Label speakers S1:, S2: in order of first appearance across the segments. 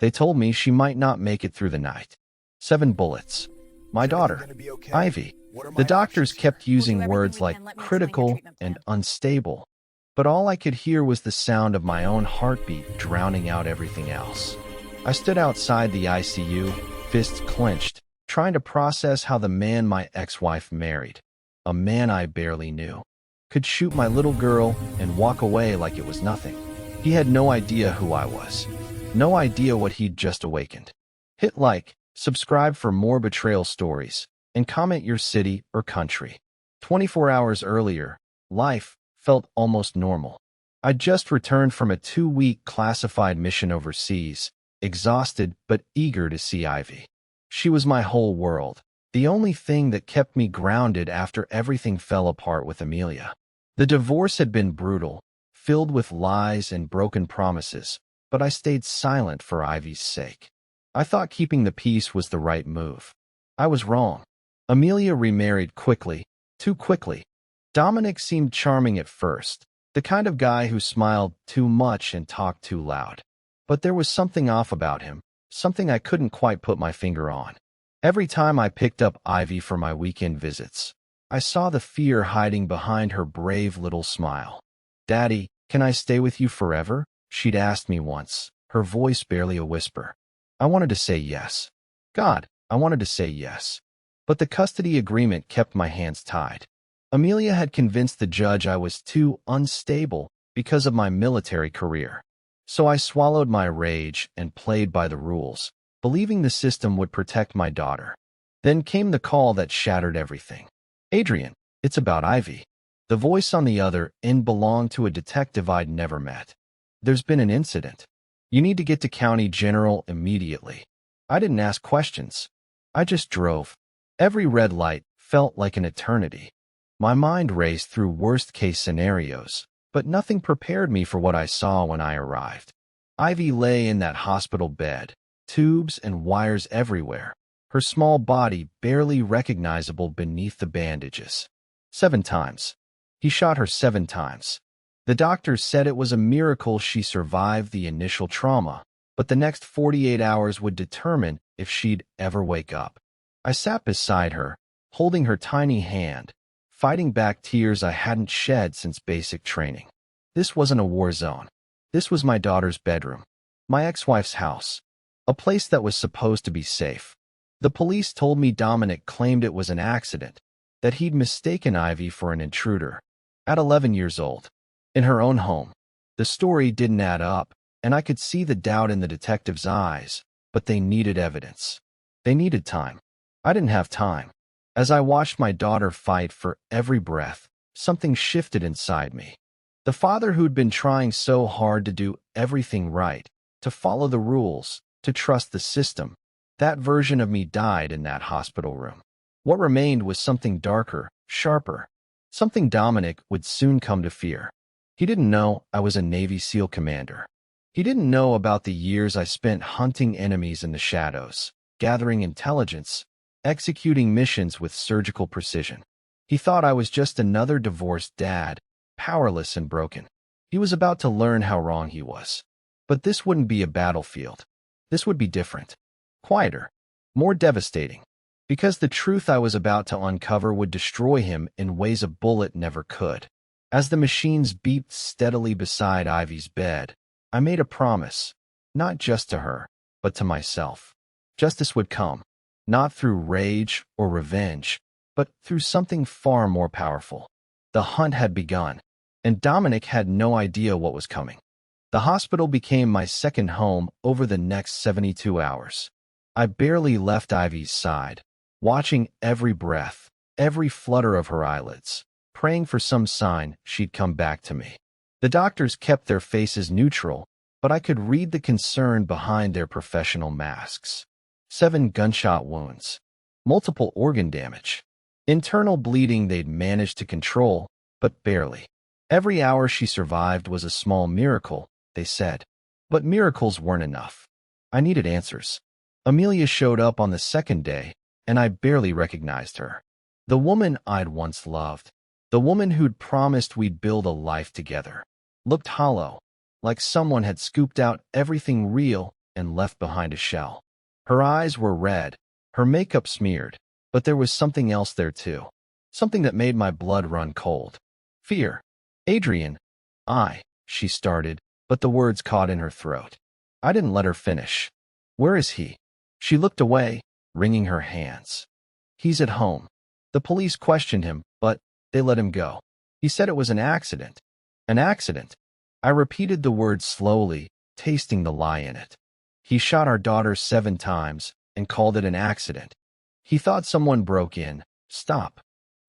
S1: They told me she might not make it through the night. 7 bullets. My daughter, Ivy. The doctors kept using words like critical and unstable, but all I could hear was the sound of my own heartbeat drowning out everything else. I stood outside the ICU, fists clenched, trying to process how the man my ex-wife married, a man I barely knew, could shoot my little girl and walk away like it was nothing. He had no idea who I was, no idea what he'd just awakened. Hit like, subscribe for more betrayal stories, and comment your city or country. 24 hours earlier, life felt almost normal. I'd just returned from a 2-week classified mission overseas, exhausted but eager to see Ivy. She was my whole world, the only thing that kept me grounded after everything fell apart with Amelia. The divorce had been brutal, filled with lies and broken promises, but I stayed silent for Ivy's sake. I thought keeping the peace was the right move. I was wrong. Amelia remarried quickly, too quickly. Dominic seemed charming at first, the kind of guy who smiled too much and talked too loud. But there was something off about him, something I couldn't quite put my finger on. Every time I picked up Ivy for my weekend visits, I saw the fear hiding behind her brave little smile. "Daddy, can I stay with you forever?" she'd asked me once, her voice barely a whisper. I wanted to say yes. God, I wanted to say yes. But the custody agreement kept my hands tied. Amelia had convinced the judge I was too unstable because of my military career. So I swallowed my rage and played by the rules, believing the system would protect my daughter. Then came the call that shattered everything. "Adrian, it's about Ivy." The voice on the other end belonged to a detective I'd never met. "There's been an incident. You need to get to County General immediately." I didn't ask questions. I just drove. Every red light felt like an eternity. My mind raced through worst-case scenarios, but nothing prepared me for what I saw when I arrived. Ivy lay in that hospital bed, tubes and wires everywhere, her small body barely recognizable beneath the bandages. 7 times. He shot her 7 times. The doctors said it was a miracle she survived the initial trauma, but the next 48 hours would determine if she'd ever wake up. I sat beside her, holding her tiny hand, fighting back tears I hadn't shed since basic training. This wasn't a war zone. This was my daughter's bedroom, my ex-wife's house, a place that was supposed to be safe. The police told me Dominic claimed it was an accident, that he'd mistaken Ivy for an intruder. At 11 years old, in her own home, the story didn't add up, and I could see the doubt in the detective's eyes, but they needed evidence. They needed time. I didn't have time. As I watched my daughter fight for every breath, something shifted inside me. The father who'd been trying so hard to do everything right, to follow the rules, to trust the system, that version of me died in that hospital room. What remained was something darker, sharper, something Dominic would soon come to fear. He didn't know I was a Navy SEAL commander. He didn't know about the years I spent hunting enemies in the shadows, gathering intelligence, executing missions with surgical precision. He thought I was just another divorced dad, powerless and broken. He was about to learn how wrong he was. But this wouldn't be a battlefield. This would be different. Quieter. More devastating. Because the truth I was about to uncover would destroy him in ways a bullet never could. As the machines beeped steadily beside Ivy's bed, I made a promise, not just to her, but to myself. Justice would come. Not through rage or revenge, but through something far more powerful. The hunt had begun, and Dominic had no idea what was coming. The hospital became my second home over the next 72 hours. I barely left Ivy's side, watching every breath, every flutter of her eyelids, praying for some sign she'd come back to me. The doctors kept their faces neutral, but I could read the concern behind their professional masks. 7 gunshot wounds, multiple organ damage, internal bleeding they'd managed to control, but barely. Every hour she survived was a small miracle, they said. But miracles weren't enough. I needed answers. Amelia showed up on the second day, and I barely recognized her. The woman I'd once loved, the woman who'd promised we'd build a life together, looked hollow, like someone had scooped out everything real and left behind a shell. Her eyes were red, her makeup smeared, but there was something else there too. Something that made my blood run cold. Fear. Adrian. She started, but the words caught in her throat. I didn't let her finish. Where is he? She looked away, wringing her hands. He's at home. The police questioned him, but they let him go. He said it was an accident. An accident. I repeated the word slowly, tasting the lie in it. He shot our daughter 7 times and called it an accident. He thought someone broke in. Stop.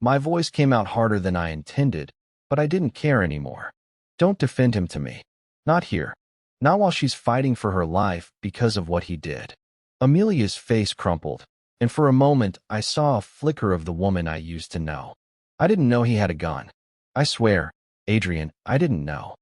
S1: My voice came out harder than I intended, but I didn't care anymore. Don't defend him to me. Not here. Not while she's fighting for her life because of what he did. Amelia's face crumpled, and for a moment I saw a flicker of the woman I used to know. I didn't know he had a gun. I swear, Adrian, I didn't know.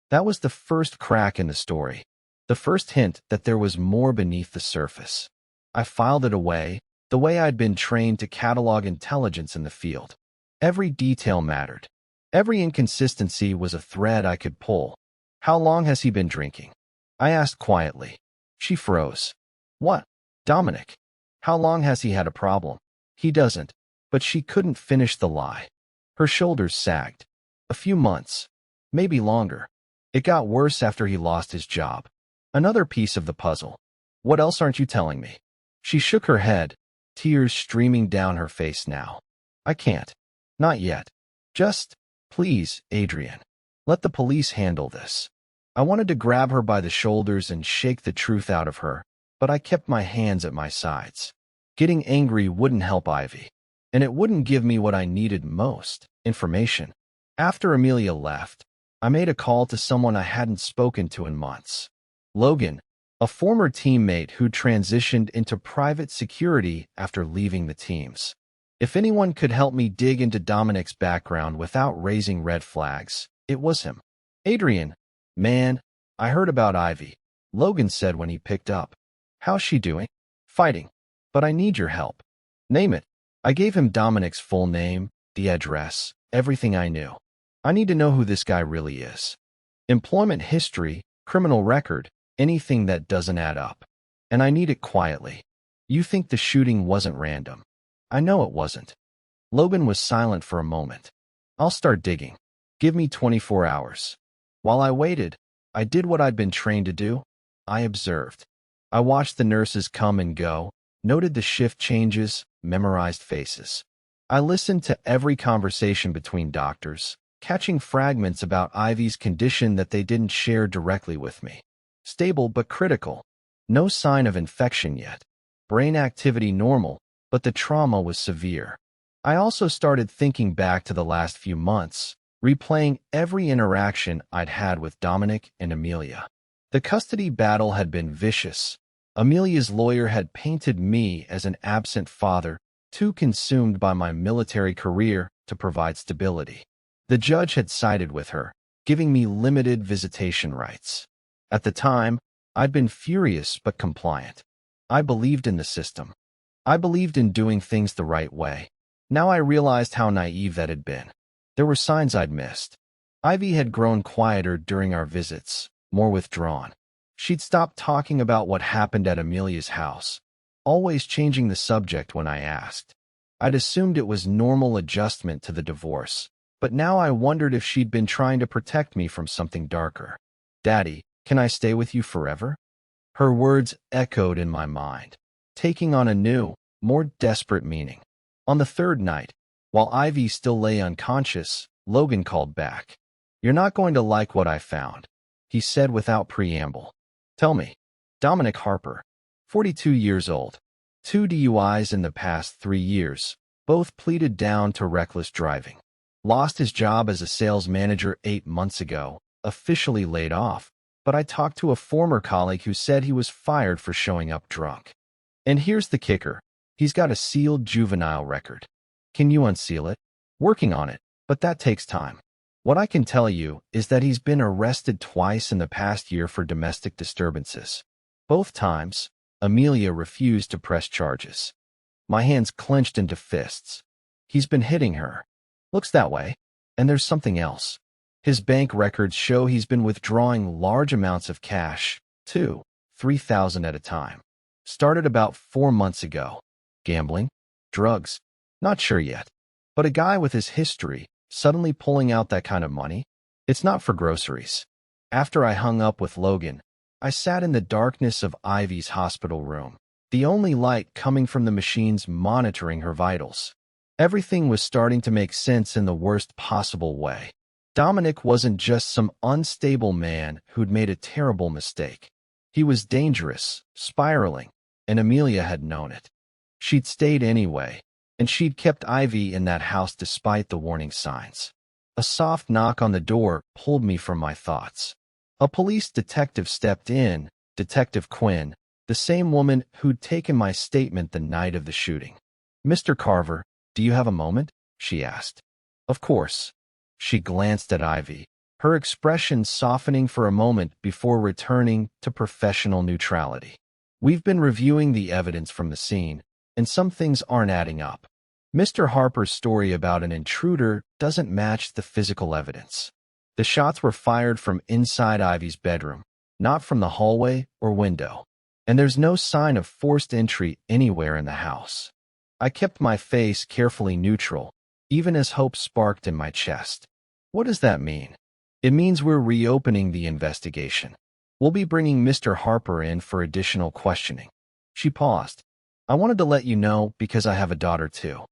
S1: That was the first crack in the story. The first hint that there was more beneath the surface. I filed it away, the way I'd been trained to catalog intelligence in the field. Every detail mattered. Every inconsistency was a thread I could pull. How long has he been drinking? I asked quietly. She froze. What? Dominic. How long has he had a problem? He doesn't. But she couldn't finish the lie. Her shoulders sagged. A few months. Maybe longer. It got worse after he lost his job. Another piece of the puzzle. What else aren't you telling me? She shook her head, tears streaming down her face now. I can't. Not yet. Just, please, Adrian. Let the police handle this. I wanted to grab her by the shoulders and shake the truth out of her, but I kept my hands at my sides. Getting angry wouldn't help Ivy, and it wouldn't give me what I needed most, information. After Amelia left, I made a call to someone I hadn't spoken to in months. Logan, a former teammate who transitioned into private security after leaving the teams. If anyone could help me dig into Dominic's background without raising red flags, it was him. Adrian, man, I heard about Ivy, Logan said when he picked up. How's she doing? Fighting. But I need your help. Name it. I gave him Dominic's full name, the address, everything I knew. I need to know who this guy really is. Employment history, criminal record, anything that doesn't add up. And I need it quietly. You think the shooting wasn't random. I know it wasn't. Logan was silent for a moment. I'll start digging. Give me 24 hours. While I waited, I did what I'd been trained to do. I observed. I watched the nurses come and go, noted the shift changes, memorized faces. I listened to every conversation between doctors, catching fragments about Ivy's condition that they didn't share directly with me. Stable but critical. No sign of infection yet. Brain activity normal, but the trauma was severe. I also started thinking back to the last few months, replaying every interaction I'd had with Dominic and Amelia. The custody battle had been vicious. Amelia's lawyer had painted me as an absent father, too consumed by my military career to provide stability. The judge had sided with her, giving me limited visitation rights. At the time, I'd been furious but compliant. I believed in the system. I believed in doing things the right way. Now I realized how naive that had been. There were signs I'd missed. Ivy had grown quieter during our visits, more withdrawn. She'd stopped talking about what happened at Amelia's house, always changing the subject when I asked. I'd assumed it was normal adjustment to the divorce, but now I wondered if she'd been trying to protect me from something darker. Daddy, can I stay with you forever? Her words echoed in my mind, taking on a new, more desperate meaning. On the third night, while Ivy still lay unconscious, Logan called back. You're not going to like what I found, he said without preamble. Tell me. Dominic Harper, 42 years old. 2 DUIs in the past 3 years, both pleaded down to reckless driving. Lost his job as a sales manager 8 months ago, officially laid off, but I talked to a former colleague who said he was fired for showing up drunk. And here's the kicker. He's got a sealed juvenile record. Can you unseal it? Working on it, but that takes time. What I can tell you is that he's been arrested twice in the past year for domestic disturbances. Both times, Amelia refused to press charges. My hands clenched into fists. He's been hitting her. Looks that way. And there's something else. His bank records show he's been withdrawing large amounts of cash, too. $3,000 at a time. Started about 4 months ago. Gambling? Drugs? Not sure yet. But a guy with his history, suddenly pulling out that kind of money? It's not for groceries. After I hung up with Logan, I sat in the darkness of Ivy's hospital room, the only light coming from the machines monitoring her vitals. Everything was starting to make sense in the worst possible way. Dominic wasn't just some unstable man who'd made a terrible mistake. He was dangerous, spiraling, and Amelia had known it. She'd stayed anyway, and she'd kept Ivy in that house despite the warning signs. A soft knock on the door pulled me from my thoughts. A police detective stepped in, Detective Quinn, the same woman who'd taken my statement the night of the shooting. "Mr. Carver, do you have a moment?" she asked. "Of course." She glanced at Ivy, her expression softening for a moment before returning to professional neutrality. "We've been reviewing the evidence from the scene, and some things aren't adding up. Mr. Harper's story about an intruder doesn't match the physical evidence. The shots were fired from inside Ivy's bedroom, not from the hallway or window. And there's no sign of forced entry anywhere in the house." I kept my face carefully neutral, even as hope sparked in my chest. "What does that mean?" "It means we're reopening the investigation. We'll be bringing Mr. Harper in for additional questioning." She paused. "I wanted to let you know because I have a daughter too.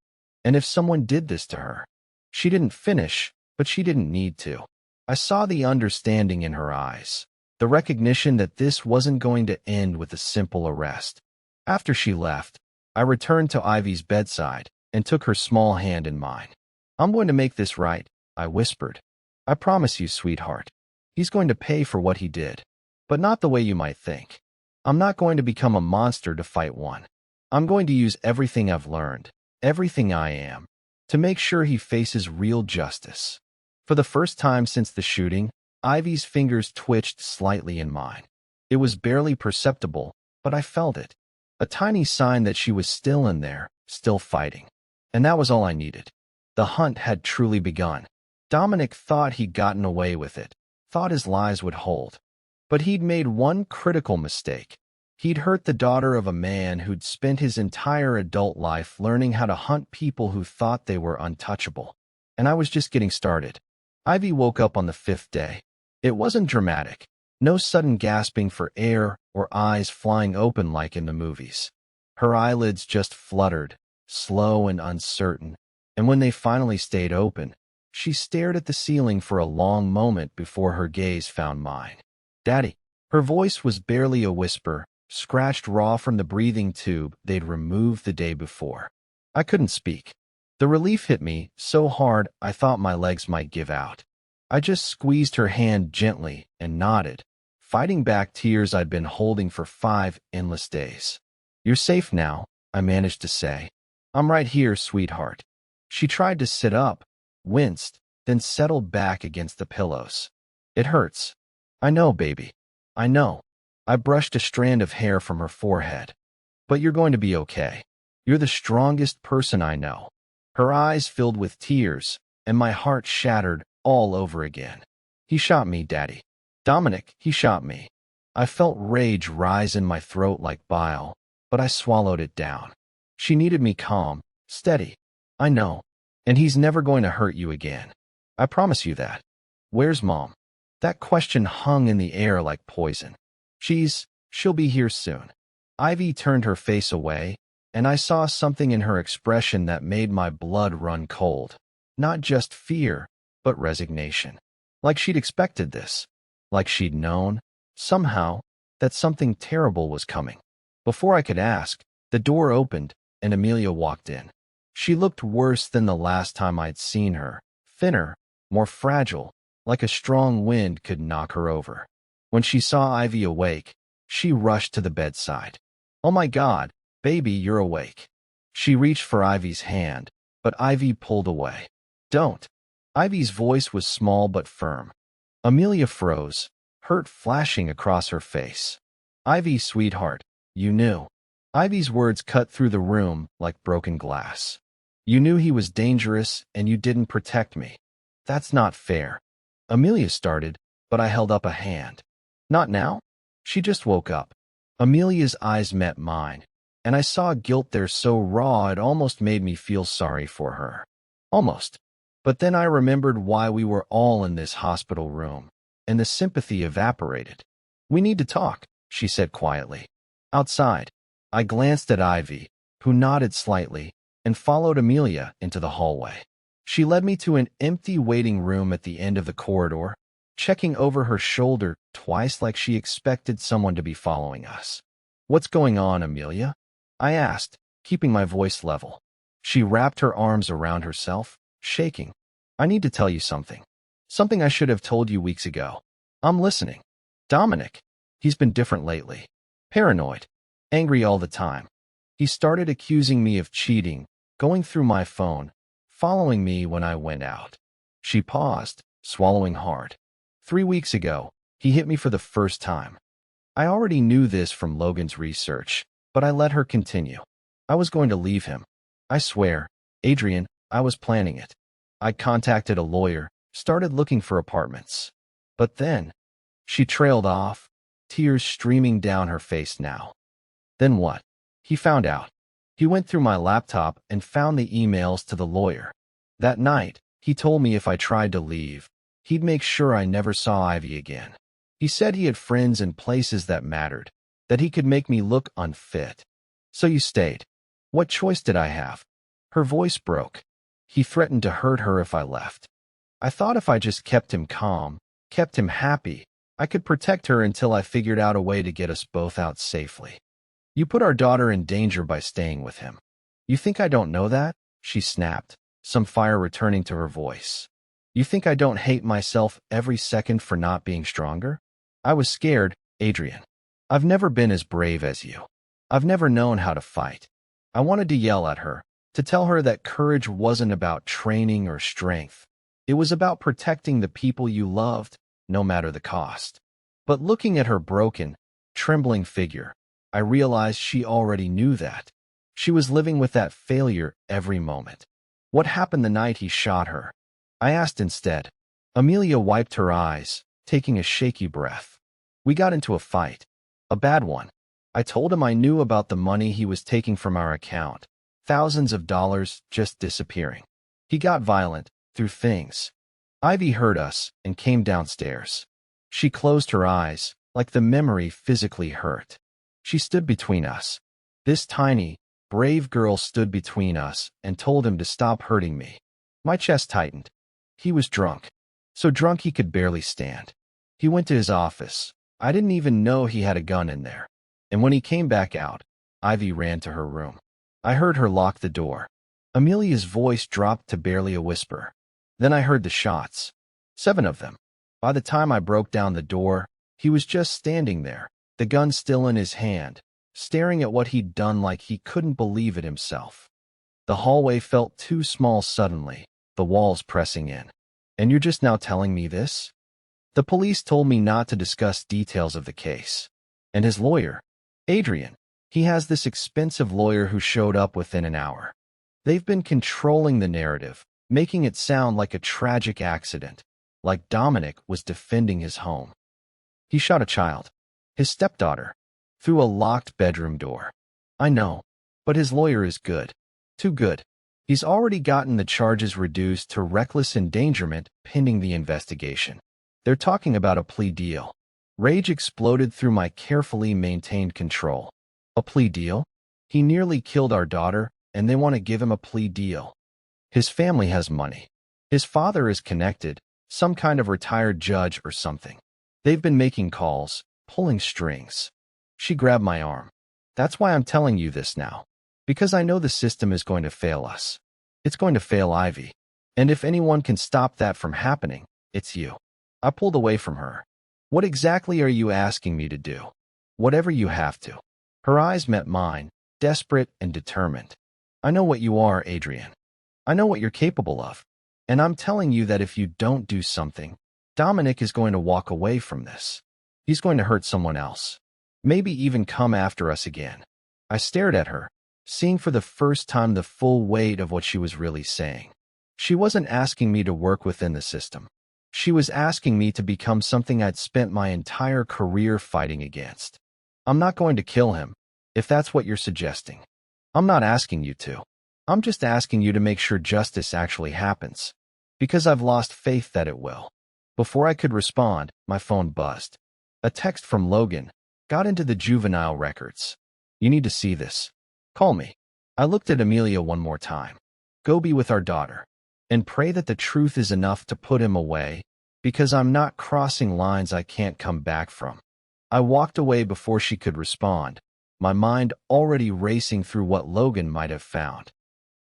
S1: And if someone did this to her..." She didn't finish, but she didn't need to. I saw the understanding in her eyes, the recognition that this wasn't going to end with a simple arrest. After she left, I returned to Ivy's bedside and took her small hand in mine. "I'm going to make this right," I whispered. "I promise you, sweetheart. He's going to pay for what he did, but not the way you might think. I'm not going to become a monster to fight one. I'm going to use everything I've learned, everything I am, to make sure he faces real justice." For the first time since the shooting, Ivy's fingers twitched slightly in mine. It was barely perceptible, but I felt it. A tiny sign that she was still in there, still fighting. And that was all I needed. The hunt had truly begun. Dominic thought he'd gotten away with it, thought his lies would hold. But he'd made one critical mistake. He'd hurt the daughter of a man who'd spent his entire adult life learning how to hunt people who thought they were untouchable. And I was just getting started. Ivy woke up on the 5th day. It wasn't dramatic. No sudden gasping for air or eyes flying open like in the movies. Her eyelids just fluttered, slow and uncertain, and when they finally stayed open, she stared at the ceiling for a long moment before her gaze found mine. "Daddy." Her voice was barely a whisper, scratched raw from the breathing tube they'd removed the day before. I couldn't speak. The relief hit me so hard I thought my legs might give out. I just squeezed her hand gently and nodded, fighting back tears I'd been holding for 5 endless days. "You're safe now," I managed to say. "I'm right here, sweetheart." She tried to sit up, winced, then settled back against the pillows. "It hurts." "I know, baby. I know." I brushed a strand of hair from her forehead. "But you're going to be okay. You're the strongest person I know." Her eyes filled with tears, and my heart shattered all over again. "He shot me, Daddy. Dominic, he shot me." I felt rage rise in my throat like bile, but I swallowed it down. She needed me calm, steady. "I know. And he's never going to hurt you again. I promise you that." "Where's Mom?" That question hung in the air like poison. She'll be here soon." Ivy turned her face away, and I saw something in her expression that made my blood run cold. Not just fear, but resignation. Like she'd expected this. Like she'd known, somehow, that something terrible was coming. Before I could ask, the door opened, and Amelia walked in. She looked worse than the last time I'd seen her, thinner, more fragile, like a strong wind could knock her over. When she saw Ivy awake, she rushed to the bedside. "Oh my God, baby, you're awake." She reached for Ivy's hand, but Ivy pulled away. "Don't." Ivy's voice was small but firm. Amelia froze, hurt flashing across her face. "Ivy, sweetheart, you knew." Ivy's words cut through the room like broken glass. "You knew he was dangerous, and you didn't protect me. That's not fair." Amelia started, but I held up a hand. "Not now." She just woke up. Amelia's eyes met mine, and I saw guilt there so raw it almost made me feel sorry for her. Almost. But then I remembered why we were all in this hospital room, and the sympathy evaporated. "We need to talk," she said quietly. Outside, I glanced at Ivy, who nodded slightly, and followed Amelia into the hallway. She led me to an empty waiting room at the end of the corridor, checking over her shoulder twice like she expected someone to be following us. "What's going on, Amelia?" I asked, keeping my voice level. She wrapped her arms around herself, shaking. "I need to tell you something. Something I should have told you weeks ago." "I'm listening." "Dominic. He's been different lately. Paranoid. Angry all the time. He started accusing me of cheating, going through my phone, following me when I went out." She paused, swallowing hard. 3 weeks ago, he hit me for the first time. I already knew this from Logan's research, but I let her continue. I was going to leave him. I swear, Adrian, I was planning it. I contacted a lawyer, started looking for apartments. But then, she trailed off, tears streaming down her face now. Then what? He found out. He went through my laptop and found the emails to the lawyer. That night, he told me if I tried to leave, he'd make sure I never saw Ivy again. He said he had friends in places that mattered, that he could make me look unfit. "So you stayed. What choice did I have?" Her voice broke. "He threatened to hurt her if I left. I thought if I just kept him calm, kept him happy, I could protect her until I figured out a way to get us both out safely. You put our daughter in danger by staying with him. You think I don't know that?" She snapped, some fire returning to her voice. "You think I don't hate myself every second for not being stronger? I was scared, Adrian. I've never been as brave as you. I've never known how to fight." I wanted to yell at her, to tell her that courage wasn't about training or strength. It was about protecting the people you loved, no matter the cost. But looking at her broken, trembling figure, I realized she already knew that. She was living with that failure every moment. "What happened the night he shot her?" I asked instead. Amelia wiped her eyes, taking a shaky breath. "We got into a fight. A bad one. I told him I knew about the money he was taking from our account. Thousands of dollars just disappearing. He got violent, threw things. Ivy heard us and came downstairs. She closed her eyes, like the memory physically hurt. She stood between us. This tiny, brave girl stood between us and told him to stop hurting me." My chest tightened. He was drunk. So drunk he could barely stand. He went to his office. I didn't even know he had a gun in there. And when he came back out, Ivy ran to her room. I heard her lock the door. Amelia's voice dropped to barely a whisper. Then I heard the shots. 7 of them. By the time I broke down the door, he was just standing there, the gun still in his hand, staring at what he'd done like he couldn't believe it himself. The hallway felt too small suddenly, the walls pressing in. "And you're just now telling me this?" "The police told me not to discuss details of the case." "And his lawyer?" "Adrian. He has this expensive lawyer who showed up within an hour. They've been controlling the narrative, making it sound like a tragic accident, like Dominic was defending his home. He shot a child, his stepdaughter, through a locked bedroom door. I know, but his lawyer is good. Too good. He's already gotten the charges reduced to reckless endangerment pending the investigation. They're talking about a plea deal." Rage exploded through my carefully maintained control. "A plea deal? He nearly killed our daughter, and they want to give him a plea deal. His family has money. His father is connected, some kind of retired judge or something. They've been making calls, pulling strings." She grabbed my arm. "That's why I'm telling you this now. Because I know the system is going to fail us. It's going to fail Ivy. And if anyone can stop that from happening, it's you." I pulled away from her. "What exactly are you asking me to do?" "Whatever you have to." Her eyes met mine, desperate and determined. "I know what you are, Adrian. I know what you're capable of. And I'm telling you that if you don't do something, Dominic is going to walk away from this. He's going to hurt someone else. Maybe even come after us again." I stared at her, seeing for the first time the full weight of what she was really saying. She wasn't asking me to work within the system. She was asking me to become something I'd spent my entire career fighting against. I'm not going to kill him, if that's what you're suggesting. I'm not asking you to. I'm just asking you to make sure justice actually happens. Because I've lost faith that it will. Before I could respond, my phone buzzed. A text from Logan got into the juvenile records. You need to see this. Call me. I looked at Amelia one more time. Go be with our daughter. And pray that the truth is enough to put him away, because I'm not crossing lines I can't come back from. I walked away before she could respond, my mind already racing through what Logan might have found.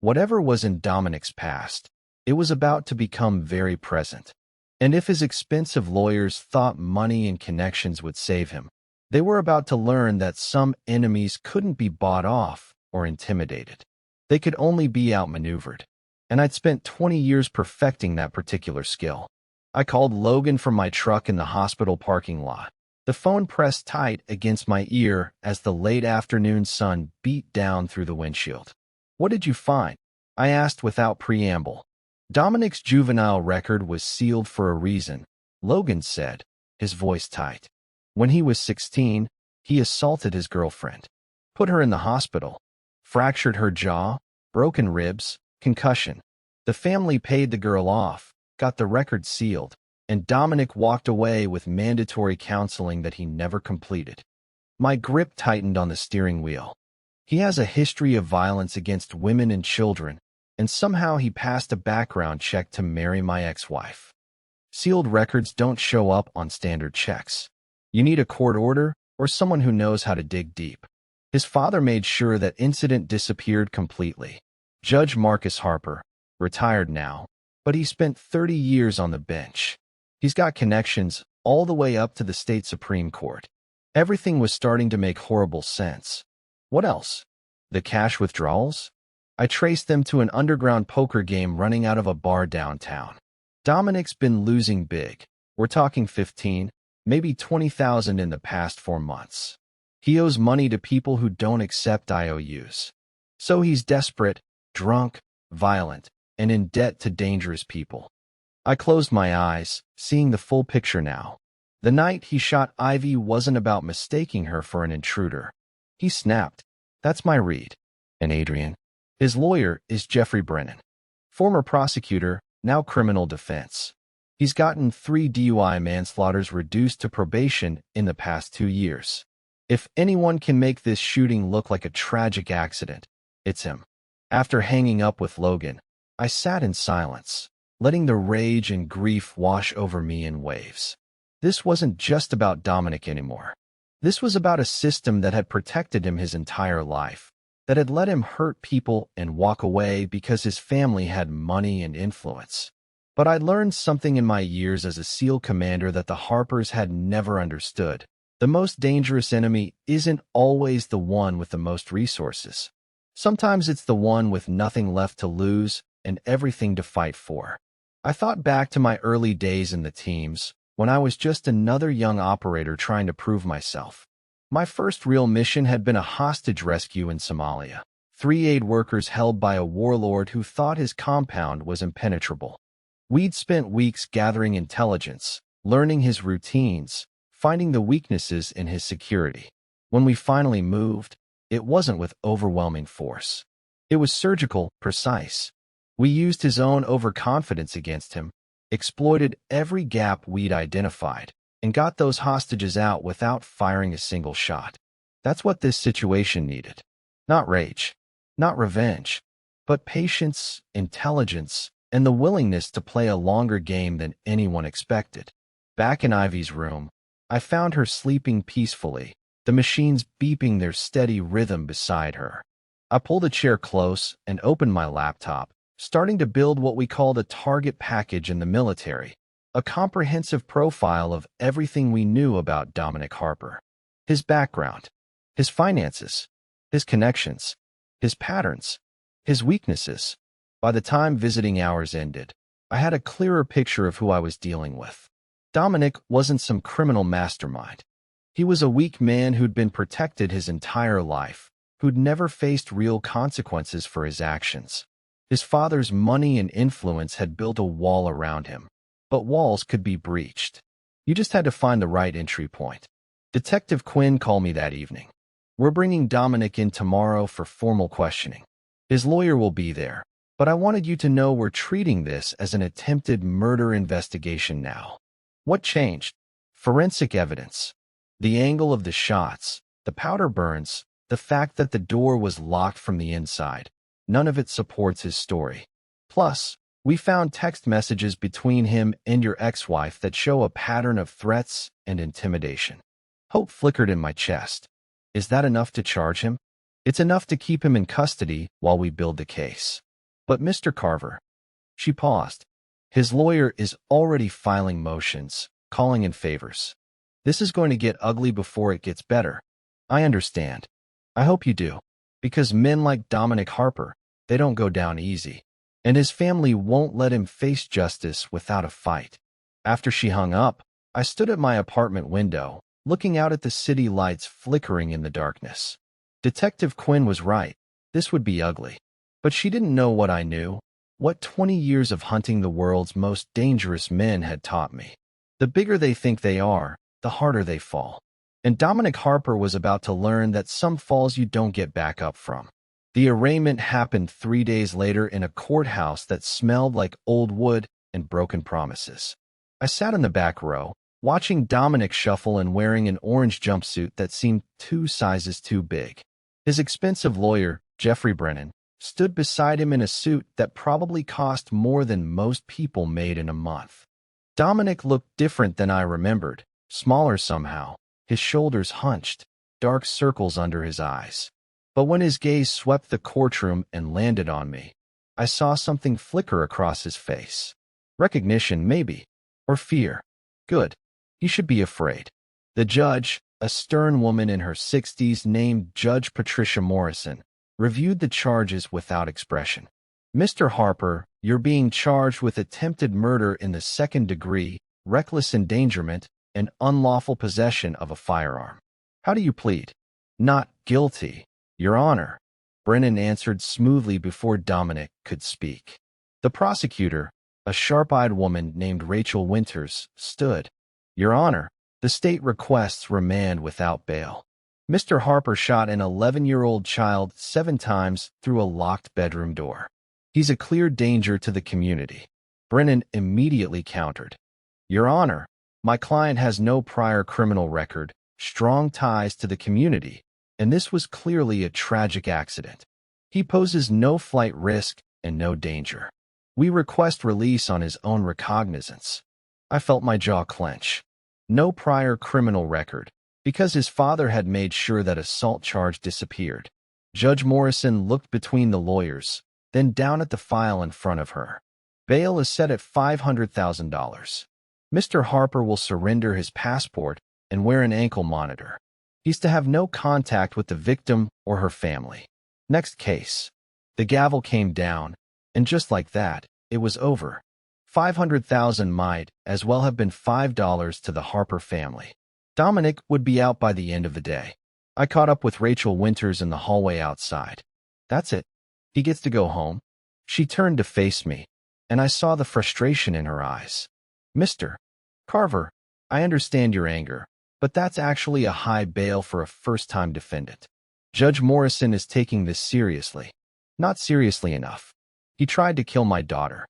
S1: Whatever was in Dominic's past, it was about to become very present. And if his expensive lawyers thought money and connections would save him, they were about to learn that some enemies couldn't be bought off or intimidated. They could only be outmaneuvered. And I'd spent 20 years perfecting that particular skill. I called Logan from my truck in the hospital parking lot. The phone pressed tight against my ear as the late afternoon sun beat down through the windshield. What did you find? I asked without preamble. Dominic's juvenile record was sealed for a reason, Logan said, his voice tight. When he was 16, he assaulted his girlfriend, put her in the hospital, fractured her jaw, broken ribs, concussion. The family paid the girl off, got the record sealed, and Dominic walked away with mandatory counseling that he never completed. My grip tightened on the steering wheel. He has a history of violence against women and children, and somehow he passed a background check to marry my ex-wife. Sealed records don't show up on standard checks. You need a court order or someone who knows how to dig deep. His father made sure that incident disappeared completely. Judge Marcus Harper, retired now, but he spent 30 years on the bench. He's got connections all the way up to the state Supreme Court. Everything was starting to make horrible sense. What else? The cash withdrawals? I traced them to an underground poker game running out of a bar downtown. Dominic's been losing big. We're talking 15, maybe 20,000 in the past 4 months. He owes money to people who don't accept IOUs. So he's desperate, drunk, violent, and in debt to dangerous people. I closed my eyes, seeing the full picture now. The night he shot Ivy wasn't about mistaking her for an intruder. He snapped. That's my read. And Adrian? His lawyer is Jeffrey Brennan. Former prosecutor, now criminal defense. He's gotten 3 DUI manslaughters reduced to probation in the past 2 years. If anyone can make this shooting look like a tragic accident, it's him. After hanging up with Logan, I sat in silence, letting the rage and grief wash over me in waves. This wasn't just about Dominic anymore. This was about a system that had protected him his entire life, that had let him hurt people and walk away because his family had money and influence. But I learned something in my years as a SEAL commander that the Harpers had never understood. The most dangerous enemy isn't always the one with the most resources. Sometimes it's the one with nothing left to lose and everything to fight for. I thought back to my early days in the teams, when I was just another young operator trying to prove myself. My first real mission had been a hostage rescue in Somalia. 3 aid workers held by a warlord who thought his compound was impenetrable. We'd spent weeks gathering intelligence, learning his routines, finding the weaknesses in his security. When we finally moved, it wasn't with overwhelming force. It was surgical, precise. We used his own overconfidence against him, exploited every gap we'd identified, and got those hostages out without firing a single shot. That's what this situation needed. Not rage, not revenge, but patience, intelligence, and the willingness to play a longer game than anyone expected. Back in Ivy's room, I found her sleeping peacefully, the machines beeping their steady rhythm beside her. I pulled a chair close and opened my laptop, starting to build what we called a target package in the military, a comprehensive profile of everything we knew about Dominic Harper. His background, his finances, his connections, his patterns, his weaknesses. By the time visiting hours ended, I had a clearer picture of who I was dealing with. Dominic wasn't some criminal mastermind. He was a weak man who'd been protected his entire life, who'd never faced real consequences for his actions. His father's money and influence had built a wall around him, but walls could be breached. You just had to find the right entry point. Detective Quinn called me that evening. We're bringing Dominic in tomorrow for formal questioning. His lawyer will be there, but I wanted you to know we're treating this as an attempted murder investigation now. What changed? Forensic evidence. The angle of the shots, the powder burns, the fact that the door was locked from the inside. None of it supports his story. Plus, we found text messages between him and your ex-wife that show a pattern of threats and intimidation. Hope flickered in my chest. Is that enough to charge him? It's enough to keep him in custody while we build the case. But Mr. Carver. She paused. His lawyer is already filing motions, calling in favors. This is going to get ugly before it gets better. I understand. I hope you do. Because men like Dominic Harper, they don't go down easy. And his family won't let him face justice without a fight. After she hung up, I stood at my apartment window, looking out at the city lights flickering in the darkness. Detective Quinn was right. This would be ugly. But she didn't know what I knew, what 20 years of hunting the world's most dangerous men had taught me. The bigger they think they are, the harder they fall. And Dominic Harper was about to learn that some falls you don't get back up from. The arraignment happened 3 days later in a courthouse that smelled like old wood and broken promises. I sat in the back row, watching Dominic shuffle and wearing an orange jumpsuit that seemed 2 sizes too big. His expensive lawyer, Jeffrey Brennan, stood beside him in a suit that probably cost more than most people made in a month. Dominic looked different than I remembered, smaller somehow, his shoulders hunched, dark circles under his eyes. But when his gaze swept the courtroom and landed on me, I saw something flicker across his face. Recognition, maybe, or fear. Good. He should be afraid. The judge, a stern woman in her 60s named Judge Patricia Morrison, reviewed the charges without expression. Mr. Harper, you're being charged with attempted murder in the 2nd degree, reckless endangerment, and unlawful possession of a firearm. How do you plead? Not guilty, Your Honor, Brennan answered smoothly before Dominic could speak. The prosecutor, a sharp-eyed woman named Rachel Winters, stood. Your Honor, the state requests remand without bail. Mr. Harper shot an 11-year-old child 7 times through a locked bedroom door. He's a clear danger to the community. Brennan immediately countered. Your Honor, my client has no prior criminal record, strong ties to the community, and this was clearly a tragic accident. He poses no flight risk and no danger. We request release on his own recognizance. I felt my jaw clench. No prior criminal record, because his father had made sure that assault charge disappeared. Judge Morrison looked between the lawyers, then down at the file in front of her. Bail is set at $500,000. Mr. Harper will surrender his passport and wear an ankle monitor. He's to have no contact with the victim or her family. Next case. The gavel came down, and just like that, it was over. $500,000 might as well have been $5 to the Harper family. Dominic would be out by the end of the day. I caught up with Rachel Winters in the hallway outside. That's it. He gets to go home. She turned to face me, and I saw the frustration in her eyes. Mr. Carver, I understand your anger, but that's actually a high bail for a first-time defendant. Judge Morrison is taking this seriously. Not seriously enough. He tried to kill my daughter,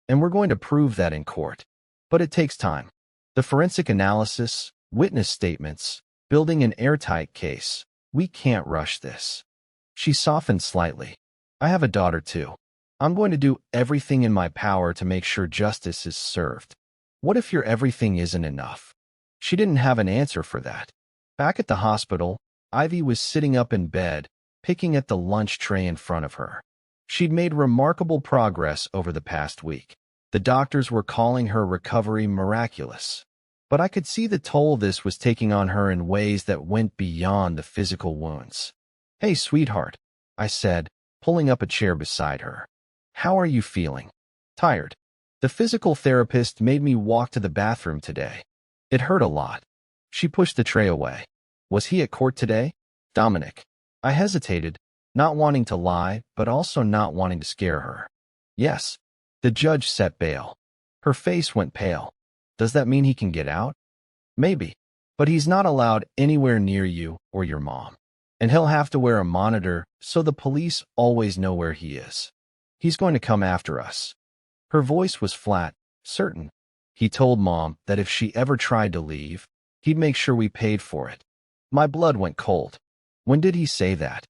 S1: and we're going to prove that in court. But it takes time. The forensic analysis, witness statements, building an airtight case. We can't rush this. She softened slightly. I have a daughter too. I'm going to do everything in my power to make sure justice is served. What if your everything isn't enough? She didn't have an answer for that. Back at the hospital, Ivy was sitting up in bed, picking at the lunch tray in front of her. She'd made remarkable progress over the past week. The doctors were calling her recovery miraculous. But I could see the toll this was taking on her in ways that went beyond the physical wounds. Hey, sweetheart, I said, pulling up a chair beside her. How are you feeling? Tired. The physical therapist made me walk to the bathroom today. It hurt a lot. She pushed the tray away. Was he at court today? Dominic. I hesitated, not wanting to lie, but also not wanting to scare her. Yes. The judge set bail. Her face went pale. Does that mean he can get out? Maybe. but he's not allowed anywhere near you or your mom. And he'll have to wear a monitor so the police always know where he is. He's going to come after us." Her voice was flat, certain. "He told Mom that if she ever tried to leave, he'd make sure we paid for it." My blood went cold. "When did he say that?"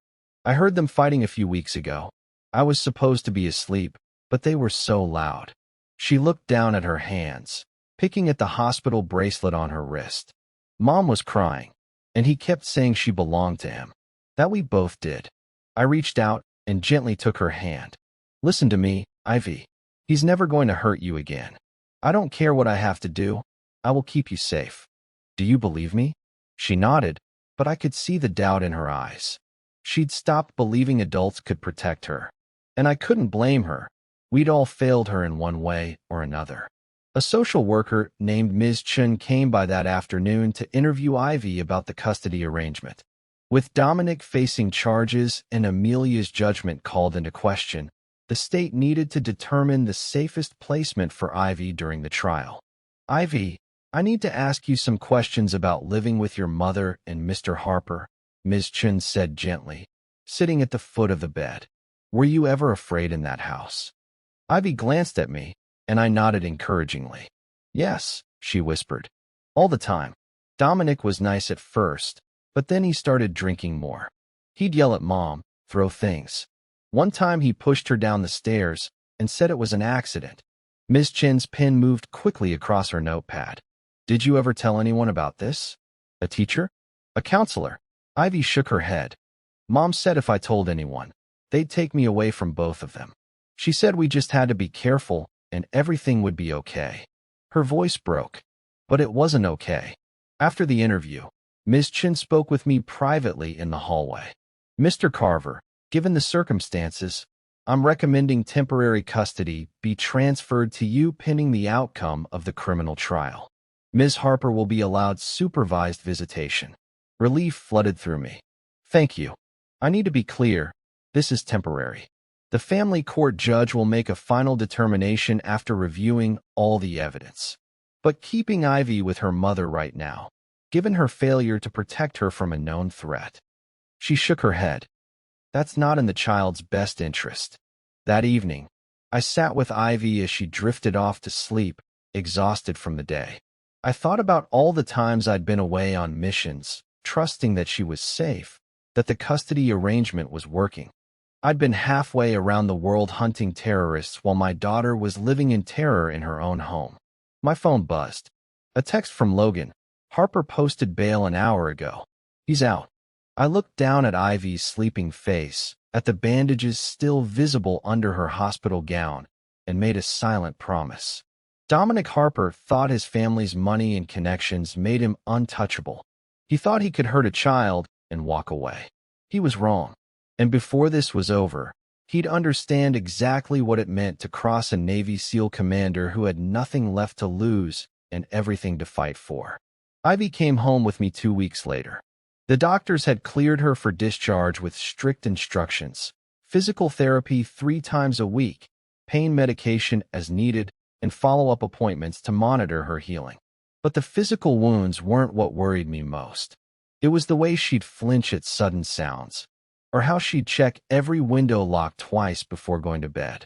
S1: "I heard them fighting a few weeks ago. I was supposed to be asleep, but they were so loud." She looked down at her hands, picking at the hospital bracelet on her wrist. Mom was crying, and he kept saying she belonged to him. That we both did. I reached out and gently took her hand. "Listen to me, Ivy. He's never going to hurt you again. I don't care what I have to do. I will keep you safe. Do you believe me?" She nodded, but I could see the doubt in her eyes. She'd stopped believing adults could protect her. And I couldn't blame her. We'd all failed her in one way or another. A social worker named Ms. Chun came by that afternoon to interview Ivy about the custody arrangement. With Dominic facing charges and Amelia's judgment called into question, the state needed to determine the safest placement for Ivy during the trial. "Ivy, I need to ask you some questions about living with your mother and Mr. Harper," Ms. Chun said gently, sitting at the foot of the bed. "Were you ever afraid in that house?" Ivy glanced at me, and I nodded encouragingly. "Yes," she whispered. "All the time. Dominic was nice at first, but then he started drinking more. He'd yell at Mom, throw things. One time he pushed her down the stairs and said it was an accident." Ms. Chin's pen moved quickly across her notepad. "Did you ever tell anyone about this? A teacher? A counselor?" Ivy shook her head. "Mom said if I told anyone, they'd take me away from both of them. She said we just had to be careful and everything would be okay." Her voice broke, but it wasn't okay. After the interview, Ms. Chin spoke with me privately in the hallway. "Mr. Carver, given the circumstances, I'm recommending temporary custody be transferred to you pending the outcome of the criminal trial. Ms. Harper will be allowed supervised visitation." Relief flooded through me. "Thank you. I need to be clear. This is temporary. The family court judge will make a final determination after reviewing all the evidence. But keeping Ivy with her mother right now, given her failure to protect her from a known threat." She shook her head. "That's not in the child's best interest." That evening, I sat with Ivy as she drifted off to sleep, exhausted from the day. I thought about all the times I'd been away on missions, trusting that she was safe, that the custody arrangement was working. I'd been halfway around the world hunting terrorists while my daughter was living in terror in her own home. My phone buzzed. A text from Logan. "Harper posted bail an hour ago. He's out." I looked down at Ivy's sleeping face, at the bandages still visible under her hospital gown, and made a silent promise. Dominic Harper thought his family's money and connections made him untouchable. He thought he could hurt a child and walk away. He was wrong. And before this was over, he'd understand exactly what it meant to cross a Navy SEAL commander who had nothing left to lose and everything to fight for. Ivy came home with me 2 weeks later. The doctors had cleared her for discharge with strict instructions: physical therapy 3 times a week, pain medication as needed, and follow-up appointments to monitor her healing. But the physical wounds weren't what worried me most. It was the way she'd flinch at sudden sounds, or how she'd check every window lock twice before going to bed.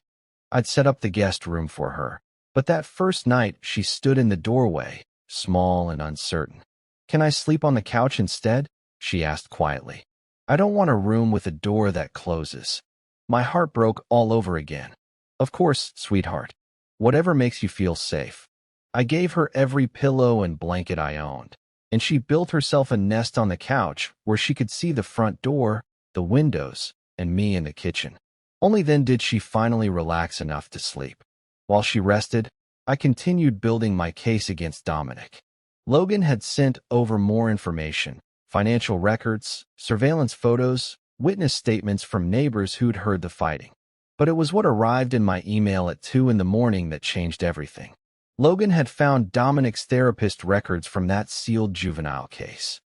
S1: I'd set up the guest room for her, but that first night she stood in the doorway, small and uncertain. "Can I sleep on the couch instead?" she asked quietly. "I don't want a room with a door that closes." My heart broke all over again. "Of course, sweetheart. Whatever makes you feel safe." I gave her every pillow and blanket I owned, and she built herself a nest on the couch where she could see the front door, the windows, and me in the kitchen. Only then did she finally relax enough to sleep. While she rested, I continued building my case against Dominic. Logan had sent over more information: financial records, surveillance photos, witness statements from neighbors who'd heard the fighting. But it was what arrived in my email at 2 in the morning that changed everything. Logan had found Dominic's therapist records from that sealed juvenile case.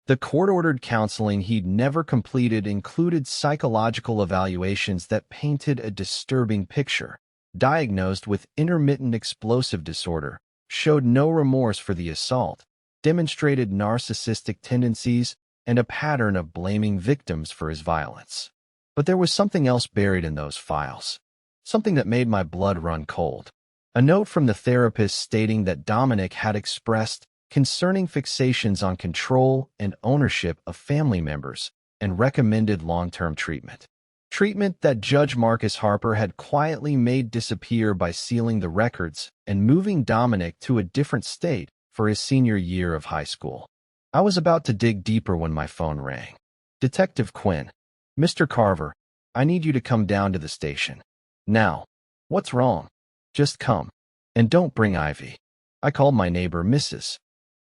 S1: The court-ordered counseling he'd never completed included psychological evaluations that painted a disturbing picture. Diagnosed with intermittent explosive disorder, showed no remorse for the assault, demonstrated narcissistic tendencies and a pattern of blaming victims for his violence. But there was something else buried in those files, something that made my blood run cold. A note from the therapist stating that Dominic had expressed concerning fixations on control and ownership of family members and recommended long-term treatment. Treatment that Judge Marcus Harper had quietly made disappear by sealing the records and moving Dominic to a different state for his senior year of high school. I was about to dig deeper when my phone rang. Detective Quinn. Mr. Carver, I need you to come down to the station. Now. What's wrong? Just come. And don't bring Ivy. I called my neighbor Mrs.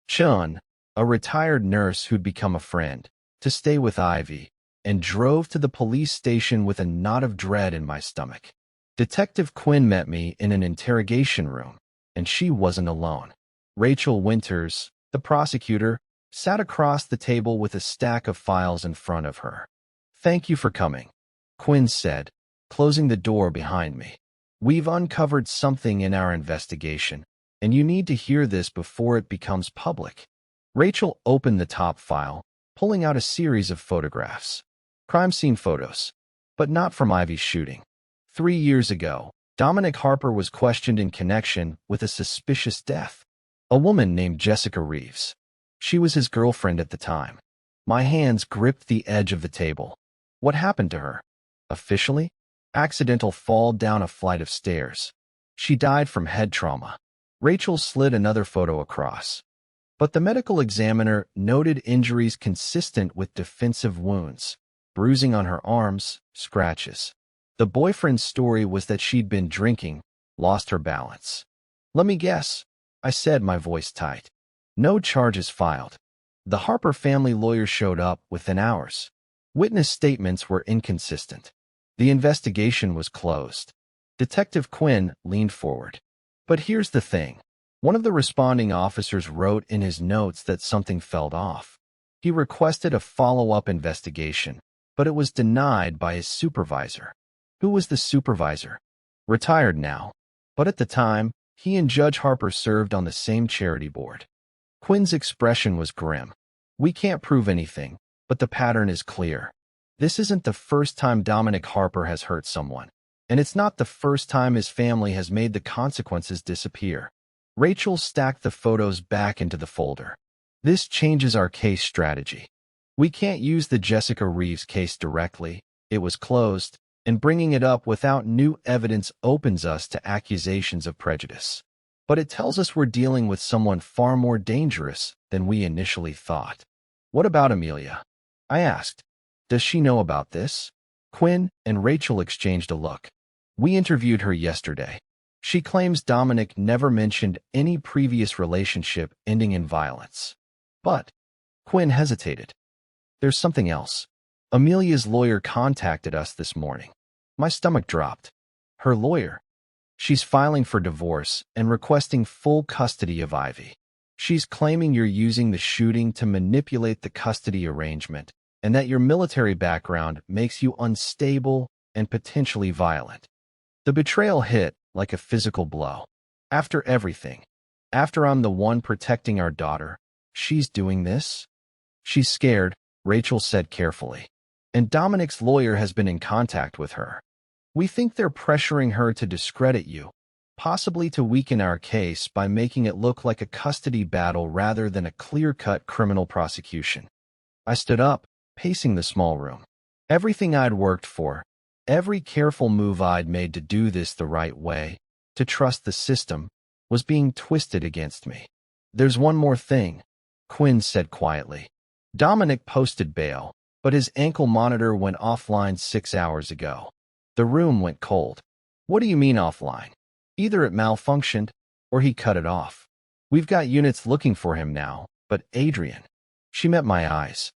S1: Chun, a retired nurse who'd become a friend, to stay with Ivy, and drove to the police station with a knot of dread in my stomach. Detective Quinn met me in an interrogation room, and she wasn't alone. Rachel Winters, the prosecutor, sat across the table with a stack of files in front of her. "Thank you for coming," Quinn said, closing the door behind me. "We've uncovered something in our investigation, and you need to hear this before it becomes public." Rachel opened the top file, pulling out a series of photographs. Crime scene photos, but not from Ivy's shooting. 3 years ago, Dominic Harper was questioned in connection with a suspicious death. A woman named Jessica Reeves. She was his girlfriend at the time. My hands gripped the edge of the table. What happened to her? Officially? Accidental fall down a flight of stairs. She died from head trauma. Rachel slid another photo across. But the medical examiner noted injuries consistent with defensive wounds, bruising on her arms, scratches. The boyfriend's story was that she'd been drinking, lost her balance. "Let me guess," I said, my voice tight. "No charges filed." The Harper family lawyer showed up within hours. Witness statements were inconsistent. The investigation was closed. Detective Quinn leaned forward. "But here's the thing." One of the responding officers wrote in his notes that something felt off. He requested a follow-up investigation, but it was denied by his supervisor. Who was the supervisor? Retired now, but at the time, he and Judge Harper served on the same charity board. Quinn's expression was grim. "We can't prove anything, but the pattern is clear. This isn't the first time Dominic Harper has hurt someone, and it's not the first time his family has made the consequences disappear." Rachel stacked the photos back into the folder. "This changes our case strategy. We can't use the Jessica Reeves case directly. It was closed, and bringing it up without new evidence opens us to accusations of prejudice. But it tells us we're dealing with someone far more dangerous than we initially thought." "What about Amelia?" I asked. "Does she know about this?" Quinn and Rachel exchanged a look. "We interviewed her yesterday. She claims Dominic never mentioned any previous relationship ending in violence." "But," Quinn hesitated, "there's something else. Amelia's lawyer contacted us this morning." My stomach dropped. "Her lawyer?" "She's filing for divorce and requesting full custody of Ivy. She's claiming you're using the shooting to manipulate the custody arrangement and that your military background makes you unstable and potentially violent." The betrayal hit like a physical blow. After everything, after I'm the one protecting our daughter, she's doing this? "She's scared," Rachel said carefully. "And Dominic's lawyer has been in contact with her. We think they're pressuring her to discredit you, possibly to weaken our case by making it look like a custody battle rather than a clear-cut criminal prosecution." I stood up, pacing the small room. Everything I'd worked for, every careful move I'd made to do this the right way, to trust the system, was being twisted against me. "There's one more thing," Quinn said quietly. "Dominic posted bail, but his ankle monitor went offline 6 hours ago." The room went cold. "What do you mean offline?" "Either it malfunctioned, or he cut it off. We've got units looking for him now, but Adrian." She met my eyes.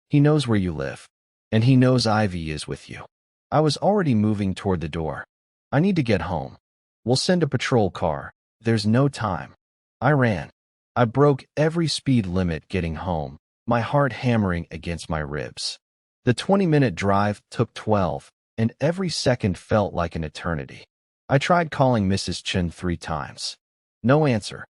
S1: "He knows where you live, and he knows Ivy is with you." I was already moving toward the door. "I need to get home. We'll send a patrol car. There's no time." I ran. I broke every speed limit getting home, my heart hammering against my ribs. The 20-minute drive took 12, and every second felt like an eternity. I tried calling Mrs. Chen 3 times. No answer.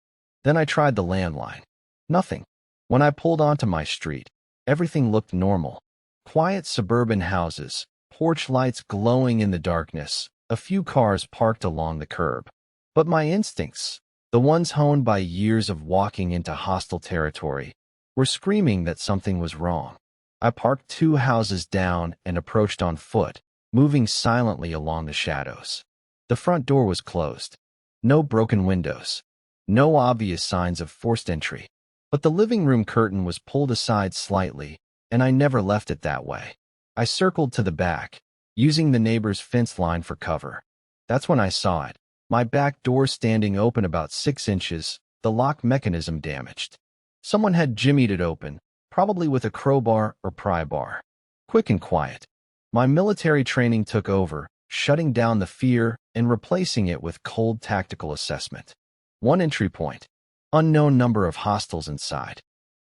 S1: Then I tried the landline. Nothing. When I pulled onto my street, everything looked normal. Quiet suburban houses, porch lights glowing in the darkness, a few cars parked along the curb. But my instincts, the ones honed by years of walking into hostile territory, were screaming that something was wrong. I parked 2 houses down and approached on foot, moving silently along the shadows. The front door was closed. No broken windows. No obvious signs of forced entry. But the living room curtain was pulled aside slightly, and I never left it that way. I circled to the back, using the neighbor's fence line for cover. That's when I saw it. My back door standing open about 6 inches, the lock mechanism damaged. Someone had jimmied it open, probably with a crowbar or pry bar. Quick and quiet. My military training took over, shutting down the fear and replacing it with cold tactical assessment. 1 entry point. Unknown number of hostiles inside.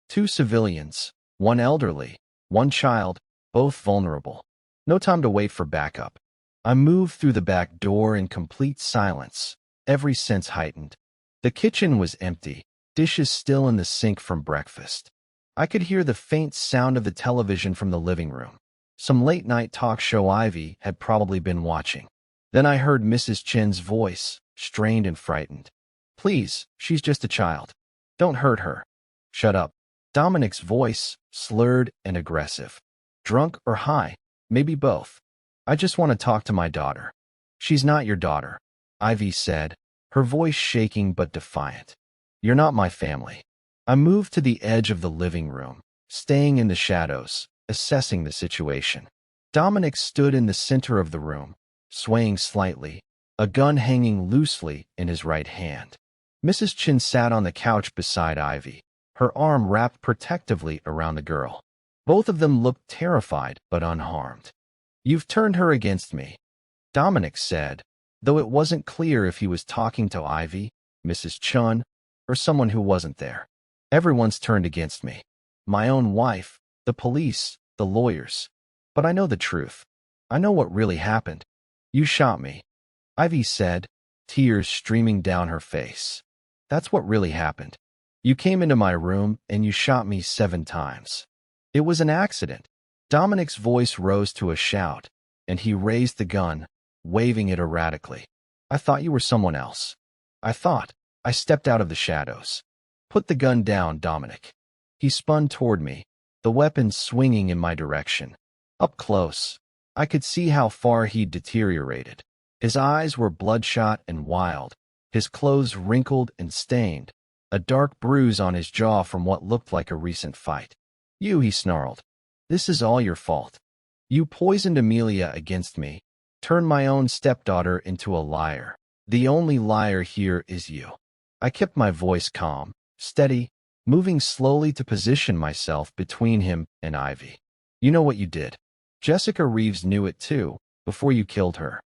S1: 2 civilians, 1 elderly, 1 child, both vulnerable. No time to wait for backup. I moved through the back door in complete silence, every sense heightened. The kitchen was empty, dishes still in the sink from breakfast. I could hear the faint sound of the television from the living room. Some late-night talk show Ivy had probably been watching. Then I heard Mrs. Chen's voice, strained and frightened. "Please, she's just a child. Don't hurt her." "Shut up." Dominic's voice, slurred and aggressive. "Drunk or high? Maybe both. I just want to talk to my daughter." "She's not your daughter," Ivy said, her voice shaking but defiant. "You're not my family." I moved to the edge of the living room, staying in the shadows, assessing the situation. Dominic stood in the center of the room, swaying slightly, a gun hanging loosely in his right hand. Mrs. Chin sat on the couch beside Ivy, her arm wrapped protectively around the girl. Both of them looked terrified but unharmed. "You've turned her against me," Dominic said, though it wasn't clear if he was talking to Ivy, Mrs. Chun, or someone who wasn't there. "Everyone's turned against me. My own wife, the police, the lawyers. But I know the truth. I know what really happened. You shot me," Ivy said, tears streaming down her face. "That's what really happened. You came into my room and you shot me 7 times. It was an accident." Dominic's voice rose to a shout, and he raised the gun, waving it erratically. "I thought you were someone else. I stepped out of the shadows." "Put the gun down, Dominic." He spun toward me, the weapon swinging in my direction. Up close, I could see how far he'd deteriorated. His eyes were bloodshot and wild, his clothes wrinkled and stained, a dark bruise on his jaw from what looked like a recent fight. "You," he snarled. "This is all your fault. You poisoned Amelia against me, turned my own stepdaughter into a liar. The only liar here is you." I kept my voice calm, steady, moving slowly to position myself between him and Ivy. "You know what you did. Jessica Reeves knew it too, before you killed her."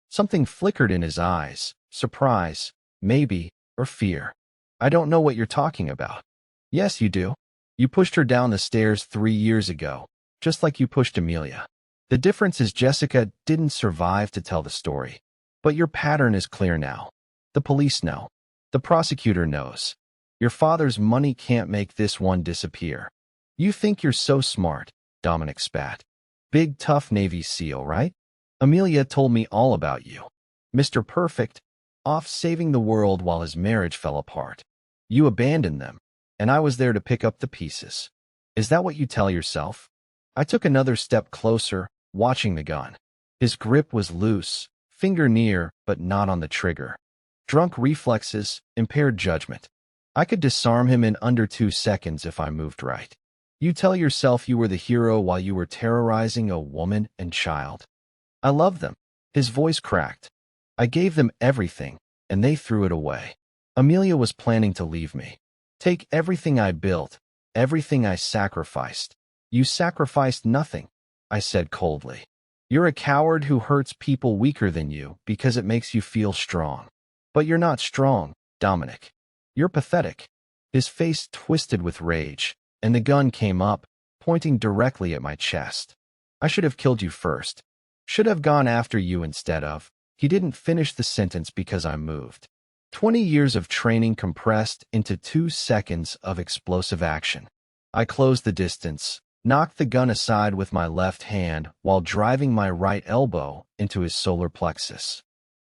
S1: Something flickered in his eyes, surprise, maybe, or fear. "I don't know what you're talking about." "Yes, you do. You pushed her down the stairs 3 years ago, just like you pushed Amelia. The difference is Jessica didn't survive to tell the story. But your pattern is clear now. The police know. The prosecutor knows. Your father's money can't make this one disappear." "You think you're so smart," Dominic spat. "Big tough Navy SEAL, right? Amelia told me all about you. Mr. Perfect, off saving the world while his marriage fell apart. You abandoned them, and I was there to pick up the pieces. Is that what you tell yourself?" I took another step closer, watching the gun. His grip was loose, finger near, but not on the trigger. Drunk reflexes, impaired judgment. I could disarm him in under 2 seconds if I moved right. "You tell yourself you were the hero while you were terrorizing a woman and child." "I love them." His voice cracked. "I gave them everything, and they threw it away. Amelia was planning to leave me. Take everything I built, everything I sacrificed. You sacrificed nothing," I said coldly. "You're a coward who hurts people weaker than you because it makes you feel strong. But you're not strong, Dominic. You're pathetic." His face twisted with rage, and the gun came up, pointing directly at my chest. "I should have killed you first. Should have gone after you instead of." He didn't finish the sentence because I moved. 20 years of training compressed into 2 seconds of explosive action. I closed the distance, knocked the gun aside with my left hand while driving my right elbow into his solar plexus.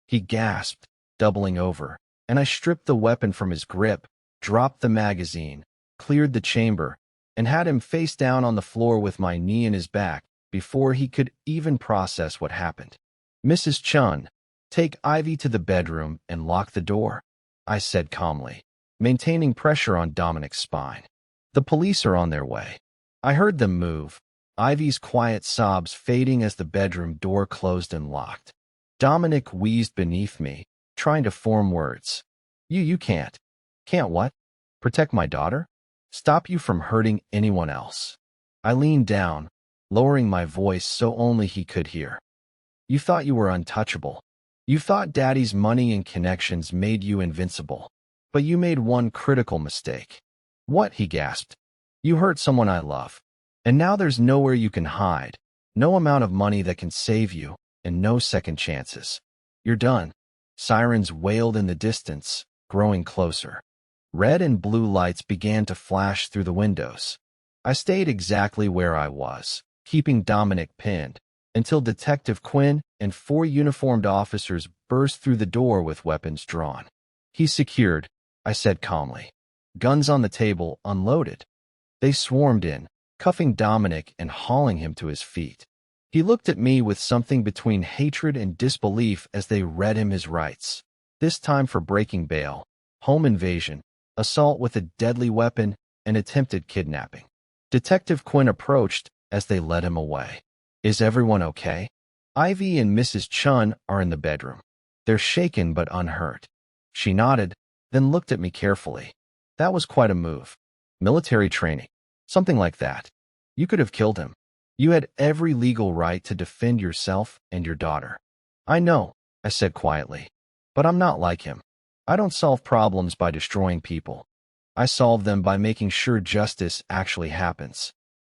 S1: He gasped, doubling over, and I stripped the weapon from his grip, dropped the magazine, cleared the chamber, and had him face down on the floor with my knee in his back before he could even process what happened. "Mrs. Chun, take Ivy to the bedroom and lock the door," I said calmly, maintaining pressure on Dominic's spine. "The police are on their way." I heard them move, Ivy's quiet sobs fading as the bedroom door closed and locked. Dominic wheezed beneath me, trying to form words. You can't." "Can't what?" "Protect my daughter? Stop you from hurting anyone else." I leaned down, lowering my voice so only he could hear. "You thought you were untouchable. You thought Daddy's money and connections made you invincible. But you made one critical mistake." "What?" he gasped. "You hurt someone I love. And now there's nowhere you can hide, no amount of money that can save you, and no second chances. You're done." Sirens wailed in the distance, growing closer. Red and blue lights began to flash through the windows. I stayed exactly where I was, keeping Dominic pinned, until Detective Quinn and 4 uniformed officers burst through the door with weapons drawn. "He's secured," I said calmly. "Guns on the table, unloaded." They swarmed in, cuffing Dominic and hauling him to his feet. He looked at me with something between hatred and disbelief as they read him his rights. This time for breaking bail, home invasion, assault with a deadly weapon, and attempted kidnapping. Detective Quinn approached as they led him away. "Is everyone okay?" "Ivy and Mrs. Chun are in the bedroom. They're shaken but unhurt." She nodded, then looked at me carefully. "That was quite a move. Military training. Something like that. You could have killed him. You had every legal right to defend yourself and your daughter." "I know," I said quietly. "But I'm not like him. I don't solve problems by destroying people. I solve them by making sure justice actually happens."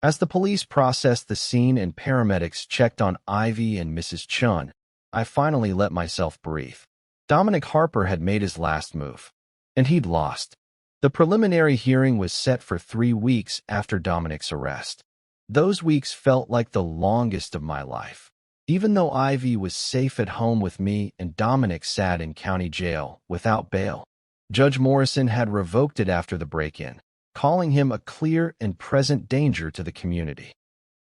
S1: As the police processed the scene and paramedics checked on Ivy and Mrs. Chun, I finally let myself breathe. Dominic Harper had made his last move, and he'd lost. The preliminary hearing was set for 3 weeks after Dominic's arrest. Those weeks felt like the longest of my life. Even though Ivy was safe at home with me and Dominic sat in county jail without bail, Judge Morrison had revoked it after the break-in, calling him a clear and present danger to the community.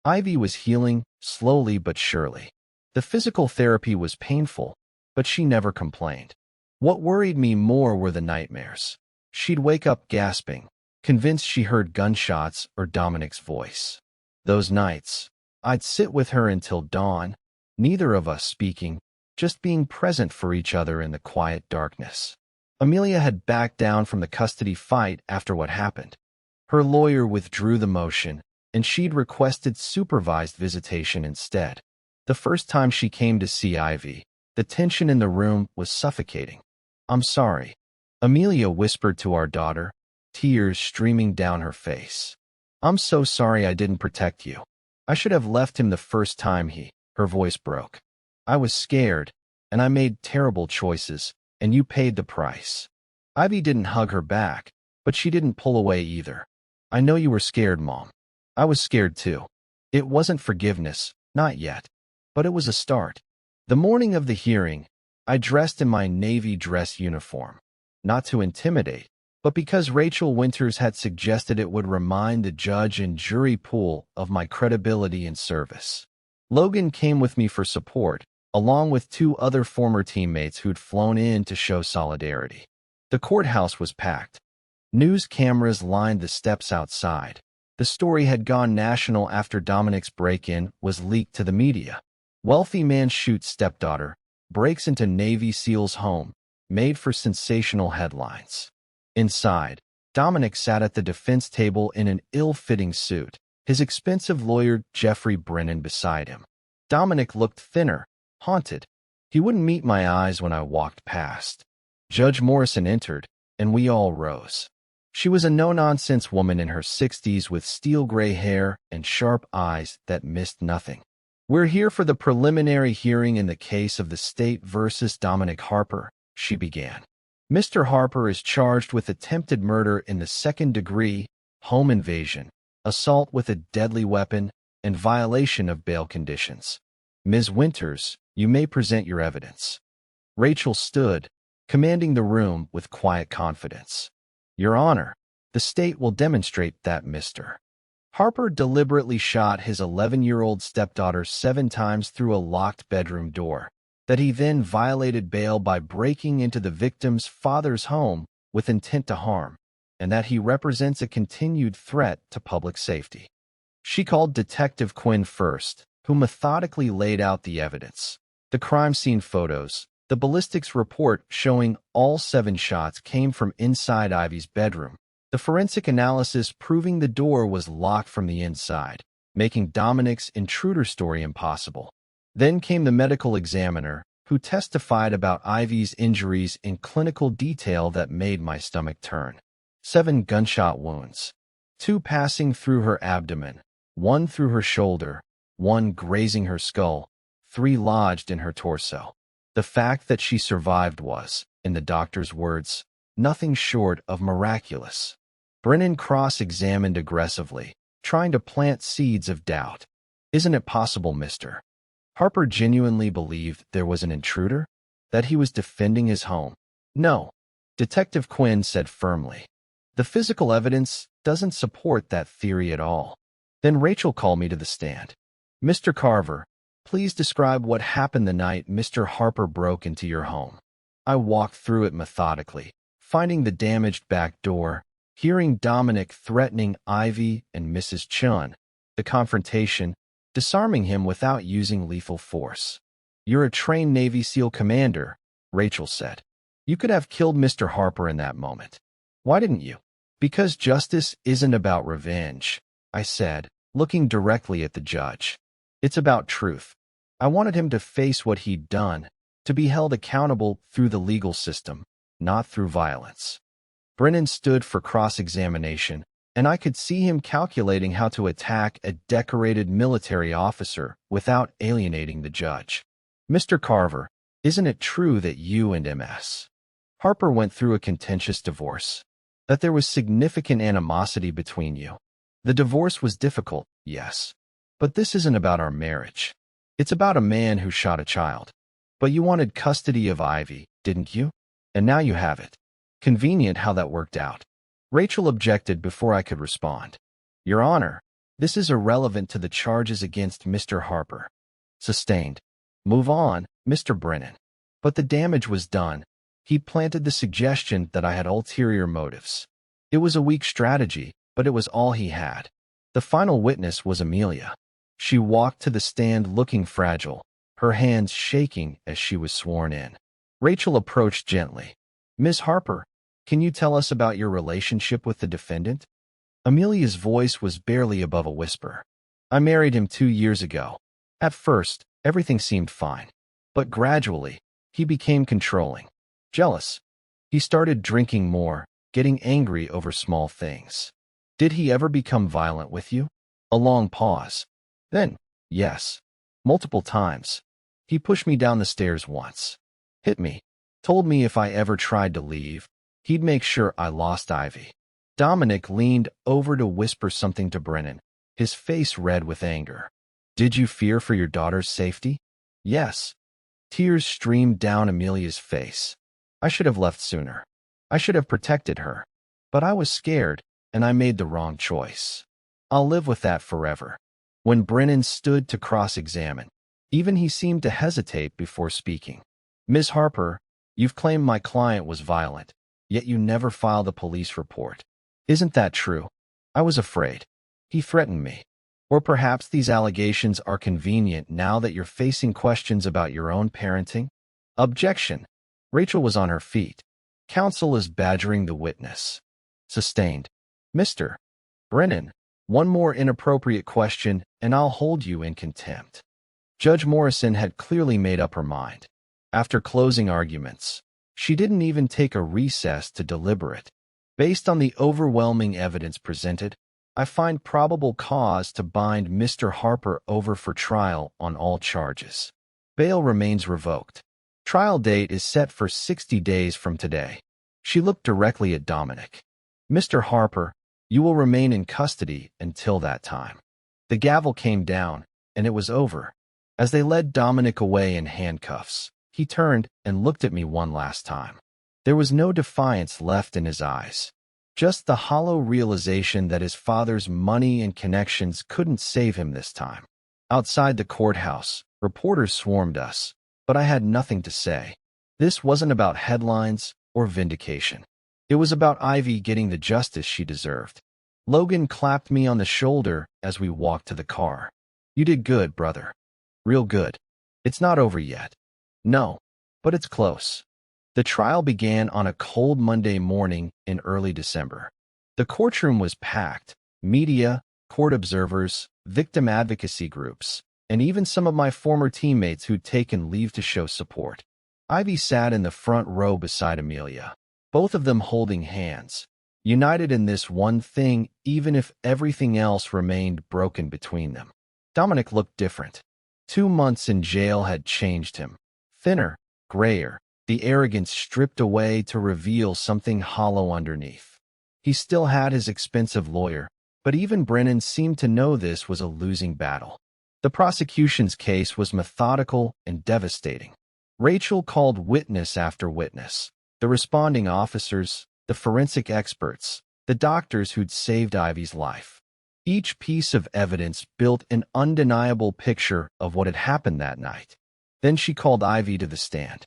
S1: Ivy was healing, slowly but surely. The physical therapy was painful, but she never complained. What worried me more were the nightmares. She'd wake up gasping, convinced she heard gunshots or Dominic's voice. Those nights, I'd sit with her until dawn, neither of us speaking, just being present for each other in the quiet darkness. Amelia had backed down from the custody fight after what happened. Her lawyer withdrew the motion, and she'd requested supervised visitation instead. The first time she came to see Ivy, the tension in the room was suffocating. "I'm sorry," Amelia whispered to our daughter, tears streaming down her face. "I'm so sorry I didn't protect you. I should have left him the first time her voice broke. I was scared, and I made terrible choices, and you paid the price." Ivy didn't hug her back, but she didn't pull away either. "I know you were scared, Mom. I was scared too. It wasn't forgiveness, not yet. But it was a start." The morning of the hearing, I dressed in my Navy dress uniform. Not to intimidate, but because Rachel Winters had suggested it would remind the judge and jury pool of my credibility and service. Logan came with me for support, along with 2 other former teammates who'd flown in to show solidarity. The courthouse was packed. News cameras lined the steps outside. The story had gone national after Dominic's break-in was leaked to the media. "Wealthy man shoots stepdaughter, breaks into Navy SEAL's home," made for sensational headlines. Inside, Dominic sat at the defense table in an ill-fitting suit, his expensive lawyer Jeffrey Brennan beside him. Dominic looked thinner, haunted. He wouldn't meet my eyes when I walked past. Judge Morrison entered, and we all rose. She was a no-nonsense woman in her 60s with steel-gray hair and sharp eyes that missed nothing. "We're here for the preliminary hearing in the case of the state versus Dominic Harper," she began. Mr. Harper is charged with attempted murder in the second degree, home invasion, assault with a deadly weapon, and violation of bail conditions. Ms. Winters, you may present your evidence. Rachel stood, commanding the room with quiet confidence. Your Honor, the state will demonstrate that Mr. Harper deliberately shot his 11-year-old stepdaughter 7 times through a locked bedroom door, that he then violated bail by breaking into the victim's father's home with intent to harm, and that he represents a continued threat to public safety. She called Detective Quinn first, who methodically laid out the evidence. The crime scene photos, the ballistics report showing all 7 shots came from inside Ivy's bedroom, the forensic analysis proving the door was locked from the inside, making Dominic's intruder story impossible. Then came the medical examiner, who testified about Ivy's injuries in clinical detail that made my stomach turn. 7 gunshot wounds, 2 passing through her abdomen, 1 through her shoulder, 1 grazing her skull, 3 lodged in her torso. The fact that she survived was, in the doctor's words, nothing short of miraculous. Brennan cross-examined aggressively, trying to plant seeds of doubt. Isn't it possible, Mr. Harper genuinely believed there was an intruder? That he was defending his home? No, Detective Quinn said firmly. The physical evidence doesn't support that theory at all. Then Rachel called me to the stand. Mr. Carver, please describe what happened the night Mr. Harper broke into your home. I walked through it methodically, finding the damaged back door, hearing Dominic threatening Ivy and Mrs. Chun, the confrontation, disarming him without using lethal force. You're a trained Navy SEAL commander, Rachel said. You could have killed Mr. Harper in that moment. Why didn't you? Because justice isn't about revenge, I said, looking directly at the judge. It's about truth. I wanted him to face what he'd done, to be held accountable through the legal system, not through violence. Brennan stood for cross-examination, and I could see him calculating how to attack a decorated military officer without alienating the judge. Mr. Carver, isn't it true that you and Ms. Harper went through a contentious divorce? That there was significant animosity between you? The divorce was difficult, yes. But this isn't about our marriage. It's about a man who shot a child. But you wanted custody of Ivy, didn't you? And now you have it. Convenient how that worked out. Rachel objected before I could respond. Your Honor, this is irrelevant to the charges against Mr. Harper. Sustained. Move on, Mr. Brennan. But the damage was done. He planted the suggestion that I had ulterior motives. It was a weak strategy, but it was all he had. The final witness was Amelia. She walked to the stand looking fragile, her hands shaking as she was sworn in. Rachel approached gently. Ms. Harper, can you tell us about your relationship with the defendant? Amelia's voice was barely above a whisper. I married him 2 years ago. At first, everything seemed fine. But gradually, he became controlling. Jealous. He started drinking more, getting angry over small things. Did he ever become violent with you? A long pause. Then, yes. Multiple times. He pushed me down the stairs once. Hit me. Told me if I ever tried to leave, he'd make sure I lost Ivy. Dominic leaned over to whisper something to Brennan, his face red with anger. Did you fear for your daughter's safety? Yes. Tears streamed down Amelia's face. I should have left sooner. I should have protected her. But I was scared, and I made the wrong choice. I'll live with that forever. When Brennan stood to cross-examine, even he seemed to hesitate before speaking. Ms. Harper, you've claimed my client was violent, yet you never filed a police report. Isn't that true? I was afraid. He threatened me. Or perhaps these allegations are convenient now that you're facing questions about your own parenting? Objection. Rachel was on her feet. Counsel is badgering the witness. Sustained. Mr. Brennan, one more inappropriate question and I'll hold you in contempt. Judge Morrison had clearly made up her mind. After closing arguments, she didn't even take a recess to deliberate. Based on the overwhelming evidence presented, I find probable cause to bind Mr. Harper over for trial on all charges. Bail remains revoked. Trial date is set for 60 days from today. She looked directly at Dominic. Mr. Harper, you will remain in custody until that time. The gavel came down, and it was over. As they led Dominic away in handcuffs, he turned and looked at me one last time. There was no defiance left in his eyes, just the hollow realization that his father's money and connections couldn't save him this time. Outside the courthouse, reporters swarmed us, but I had nothing to say. This wasn't about headlines or vindication. It was about Ivy getting the justice she deserved. Logan clapped me on the shoulder as we walked to the car. You did good, brother. Real good. It's not over yet. No, but it's close. The trial began on a cold Monday morning in early December. The courtroom was packed. Media, court observers, victim advocacy groups, and even some of my former teammates who'd taken leave to show support. Ivy sat in the front row beside Amelia, both of them holding hands, united in this one thing even if everything else remained broken between them. Dominic looked different. 2 months in jail had changed him. Thinner, grayer, the arrogance stripped away to reveal something hollow underneath. He still had his expensive lawyer, but even Brennan seemed to know this was a losing battle. The prosecution's case was methodical and devastating. Rachel called witness after witness, the responding officers, the forensic experts, the doctors who'd saved Ivy's life. Each piece of evidence built an undeniable picture of what had happened that night. Then she called Ivy to the stand.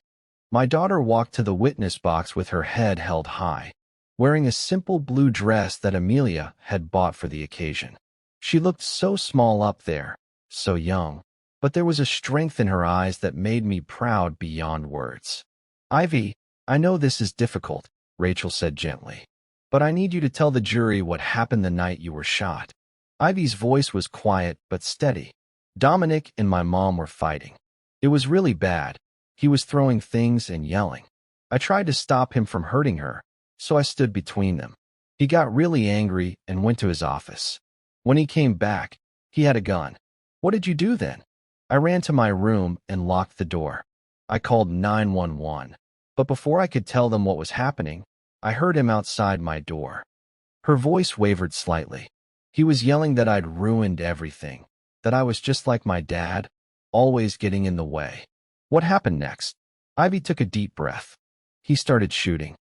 S1: My daughter walked to the witness box with her head held high, wearing a simple blue dress that Amelia had bought for the occasion. She looked so small up there, so young, but there was a strength in her eyes that made me proud beyond words. Ivy, I know this is difficult, Rachel said gently, but I need you to tell the jury what happened the night you were shot. Ivy's voice was quiet but steady. Dominic and my mom were fighting. It was really bad. He was throwing things and yelling. I tried to stop him from hurting her, so I stood between them. He got really angry and went to his office. When he came back, he had a gun. What did you do then? I ran to my room and locked the door. I called 911, but before I could tell them what was happening, I heard him outside my door. Her voice wavered slightly. He was yelling that I'd ruined everything, that I was just like my dad, always getting in the way. What happened next? Ivy took a deep breath. He started shooting.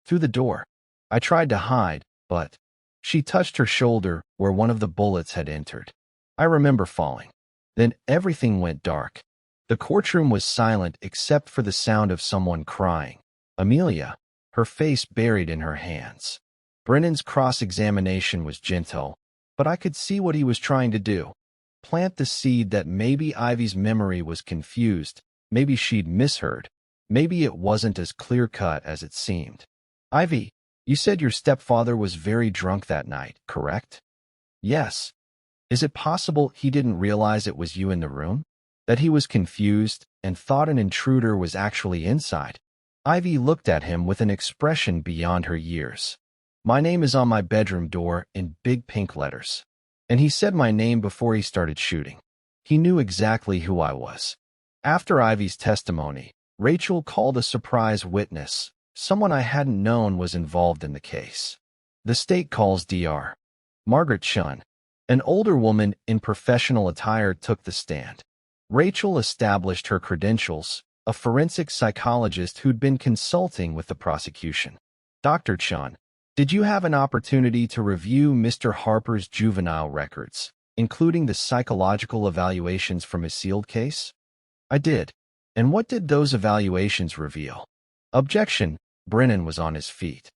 S1: Through the door. I tried to hide, but she touched her shoulder where one of the bullets had entered. I remember falling. Then everything went dark. The courtroom was silent except for the sound of someone crying. Amelia, her face buried in her hands. Brennan's cross-examination was gentle, but I could see what he was trying to do. Plant the seed that maybe Ivy's memory was confused, maybe she'd misheard, maybe it wasn't as clear-cut as it seemed. Ivy, you said your stepfather was very drunk that night, correct? Yes. Is it possible he didn't realize it was you in the room? That he was confused and thought an intruder was actually inside? Ivy looked at him with an expression beyond her years. My name is on my bedroom door in big pink letters. And he said my name before he started shooting. He knew exactly who I was. After Ivy's testimony, Rachel called a surprise witness, someone I hadn't known was involved in the case. The state calls Dr. Margaret Chun. An older woman in professional attire took the stand. Rachel established her credentials, a forensic psychologist who'd been consulting with the prosecution. Dr. Chun, did you have an opportunity to review Mr. Harper's juvenile records, including the psychological evaluations from his sealed case? I did. And what did those evaluations reveal? Objection. Brennan was on his feet.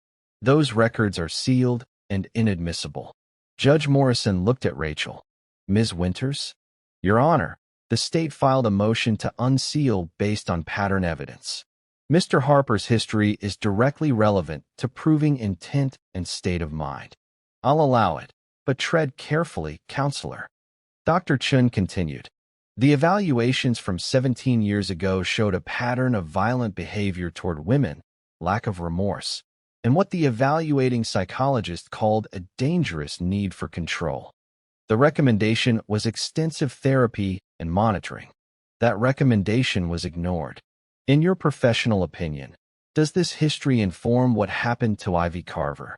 S1: Those records are sealed and inadmissible. Judge Morrison looked at Rachel. Ms. Winters? Your Honor, the state filed a motion to unseal based on pattern evidence. Mr. Harper's history is directly relevant to proving intent and state of mind. I'll allow it, but tread carefully, counselor. Dr. Chun continued. The evaluations from 17 years ago showed a pattern of violent behavior toward women, lack of remorse, and what the evaluating psychologist called a dangerous need for control. The recommendation was extensive therapy and monitoring. That recommendation was ignored. In your professional opinion, Does this history inform what happened to Ivy Carver?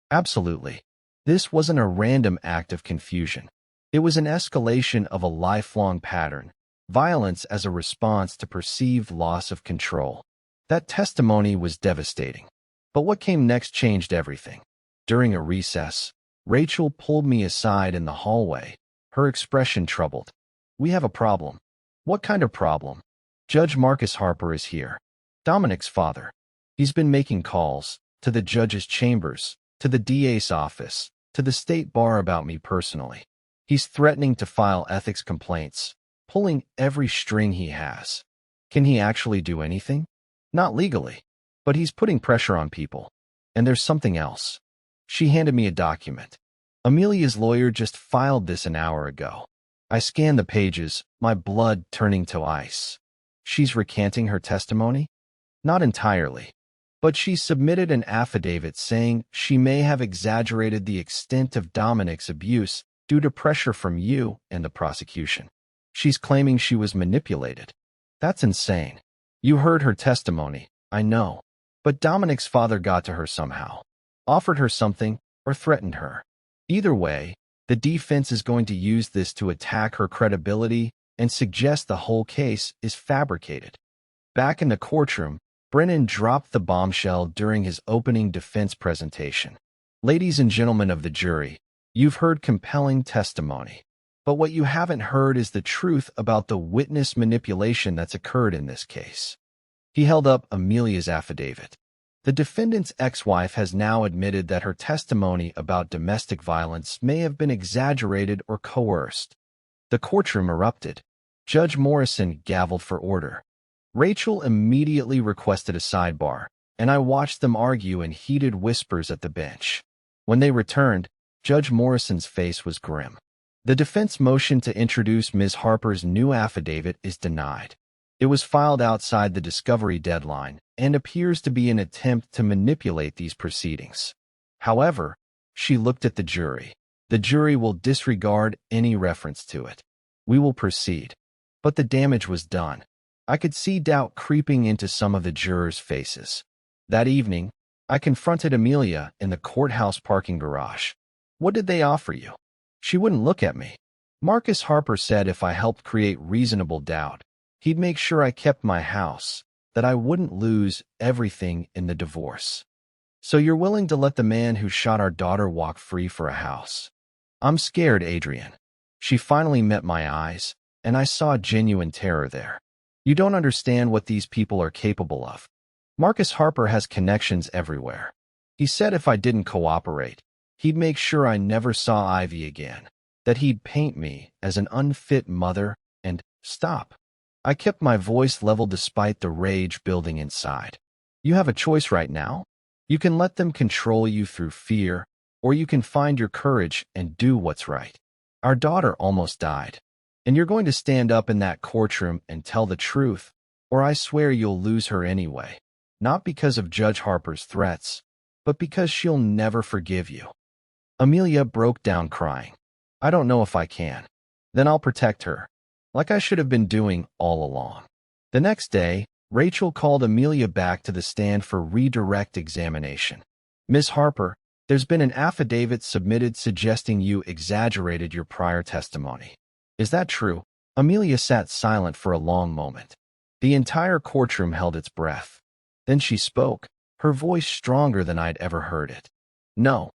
S1: Absolutely. This wasn't a random act of confusion. It was an escalation of a lifelong pattern, violence as a response to perceived loss of control. That testimony was devastating. But what came next changed everything. During a recess, Rachel pulled me aside in the hallway, her expression troubled. We have a problem. What kind of problem? Judge Marcus Harper is here. Dominic's father. He's been making calls to the judge's chambers, to the DA's office, to the state bar about me personally. He's threatening to file ethics complaints, pulling every string he has. Can he actually do anything? Not legally, but he's putting pressure on people. And there's something else. She handed me a document. Amelia's lawyer just filed this an hour ago. I scanned the pages, my blood turning to ice. She's recanting her testimony? Not entirely. But she submitted an affidavit saying she may have exaggerated the extent of Dominic's abuse due to pressure from you and the prosecution. She's claiming she was manipulated. That's insane. You heard her testimony, I know. But Dominic's father got to her somehow. Offered her something or threatened her. Either way, the defense is going to use this to attack her credibility and suggest the whole case is fabricated. Back in the courtroom, Brennan dropped the bombshell during his opening defense presentation. Ladies and gentlemen of the jury, you've heard compelling testimony. But what you haven't heard is the truth about the witness manipulation that's occurred in this case. He held up Amelia's affidavit. The defendant's ex-wife has now admitted that her testimony about domestic violence may have been exaggerated or coerced. The courtroom erupted. Judge Morrison gavelled for order. Rachel immediately requested a sidebar, and I watched them argue in heated whispers at the bench. When they returned, Judge Morrison's face was grim. The defense motion to introduce Ms. Harper's new affidavit is denied. It was filed outside the discovery deadline and appears to be an attempt to manipulate these proceedings. However, she looked at the jury. The jury will disregard any reference to it. We will proceed. But the damage was done. I could see doubt creeping into some of the jurors' faces. That evening, I confronted Amelia in the courthouse parking garage. What did they offer you? She wouldn't look at me. Marcus Harper said if I helped create reasonable doubt, he'd make sure I kept my house, that I wouldn't lose everything in the divorce. So you're willing to let the man who shot our daughter walk free for a house? I'm scared, Adrian. She finally met my eyes, and I saw genuine terror there. You don't understand what these people are capable of. Marcus Harper has connections everywhere. He said if I didn't cooperate, he'd make sure I never saw Ivy again, that he'd paint me as an unfit mother and stop. I kept my voice level despite the rage building inside. You have a choice right now. You can let them control you through fear, or you can find your courage and do what's right. Our daughter almost died, and you're going to stand up in that courtroom and tell the truth, or I swear you'll lose her anyway. Not because of Judge Harper's threats, but because she'll never forgive you. Amelia broke down crying. I don't know if I can. Then I'll protect her, like I should have been doing all along. The next day, Rachel called Amelia back to the stand for redirect examination. Ms. Harper, there's been an affidavit submitted suggesting you exaggerated your prior testimony. Is that true? Amelia sat silent for a long moment. The entire courtroom held its breath. Then she spoke, her voice stronger than I'd ever heard it. No.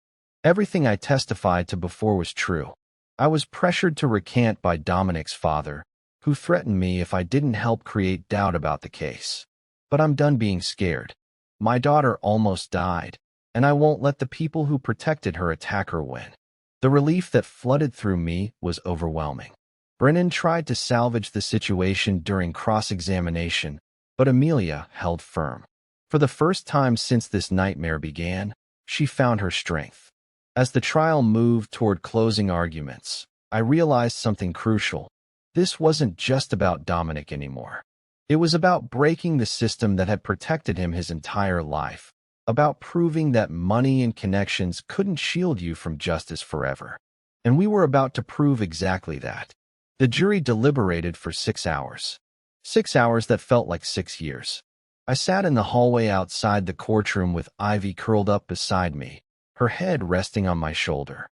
S1: Everything I testified to before was true. I was pressured to recant by Dominic's father, who threatened me if I didn't help create doubt about the case. But I'm done being scared. My daughter almost died, and I won't let the people who protected her attack her win. The relief that flooded through me was overwhelming. Brennan tried to salvage the situation during cross-examination, but Amelia held firm. For the first time since this nightmare began, she found her strength. As the trial moved toward closing arguments, I realized something crucial. This wasn't just about Dominic anymore. It was about breaking the system that had protected him his entire life, about proving that money and connections couldn't shield you from justice forever. And we were about to prove exactly that. The jury deliberated for 6 hours. 6 hours that felt like 6 years. I sat in the hallway outside the courtroom with Ivy curled up beside me, her head resting on my shoulder.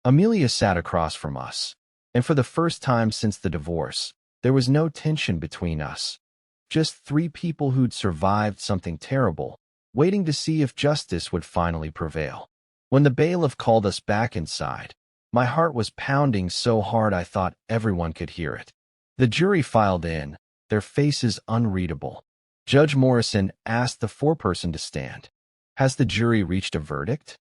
S1: Amelia sat across from us, and for the first time since the divorce, there was no tension between us. Just three people who'd survived something terrible, waiting to see if justice would finally prevail. When the bailiff called us back inside, my heart was pounding so hard I thought everyone could hear it. The jury filed in, their faces unreadable. Judge Morrison asked the foreperson to stand. Has the jury reached a verdict?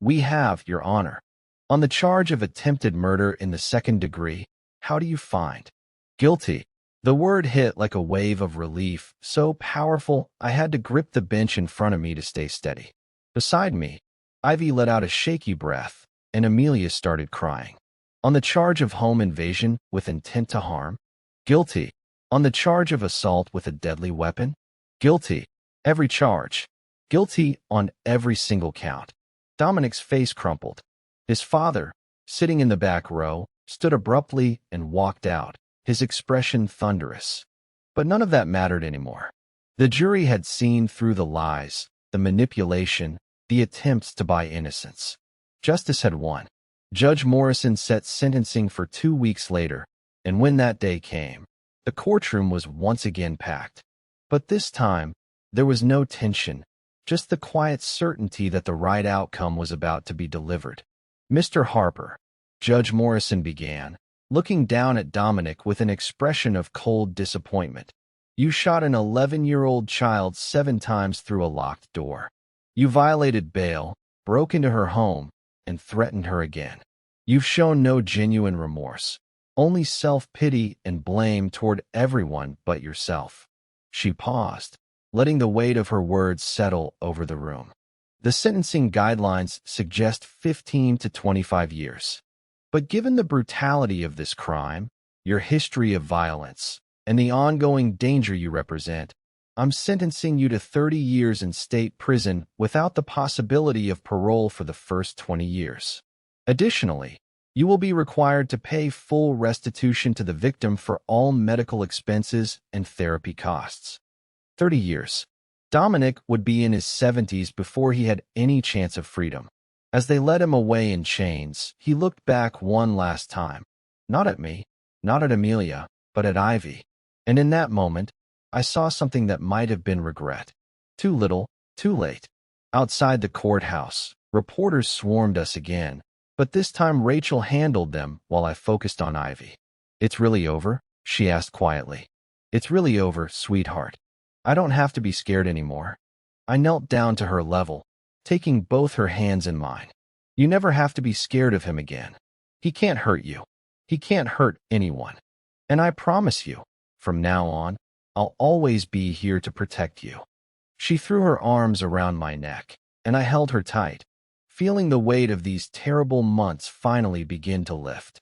S1: We have, Your Honor. On the charge of attempted murder in the second degree, how do you find? Guilty. The word hit like a wave of relief, so powerful I had to grip the bench in front of me to stay steady. Beside me, Ivy let out a shaky breath, and Amelia started crying. On the charge of home invasion with intent to harm? Guilty. On the charge of assault with a deadly weapon? Guilty. Every charge. Guilty on every single count. Dominic's face crumpled. His father, sitting in the back row, stood abruptly and walked out, his expression thunderous. But none of that mattered anymore. The jury had seen through the lies, the manipulation, the attempts to buy innocence. Justice had won. Judge Morrison set sentencing for 2 weeks later, and when that day came, the courtroom was once again packed. But this time, there was no tension, just the quiet certainty that the right outcome was about to be delivered. Mr. Harper, Judge Morrison began, looking down at Dominic with an expression of cold disappointment. You shot an 11-year-old child 7 times through a locked door. You violated bail, broke into her home, and threatened her again. You've shown no genuine remorse, only self-pity and blame toward everyone but yourself. She paused, letting the weight of her words settle over the room. The sentencing guidelines suggest 15 to 25 years. But given the brutality of this crime, your history of violence, and the ongoing danger you represent, I'm sentencing you to 30 years in state prison without the possibility of parole for the first 20 years. Additionally, you will be required to pay full restitution to the victim for all medical expenses and therapy costs. 30 years. Dominic would be in his 70s before he had any chance of freedom. As they led him away in chains, he looked back one last time. Not at me, not at Amelia, but at Ivy. And in that moment, I saw something that might have been regret. Too little, too late. Outside the courthouse, reporters swarmed us again, but this time Rachel handled them while I focused on Ivy. It's really over? She asked quietly. It's really over, sweetheart. I don't have to be scared anymore. I knelt down to her level, taking both her hands in mine. You never have to be scared of him again. He can't hurt you. He can't hurt anyone. And I promise you, from now on, I'll always be here to protect you. She threw her arms around my neck, and I held her tight, feeling the weight of these terrible months finally begin to lift.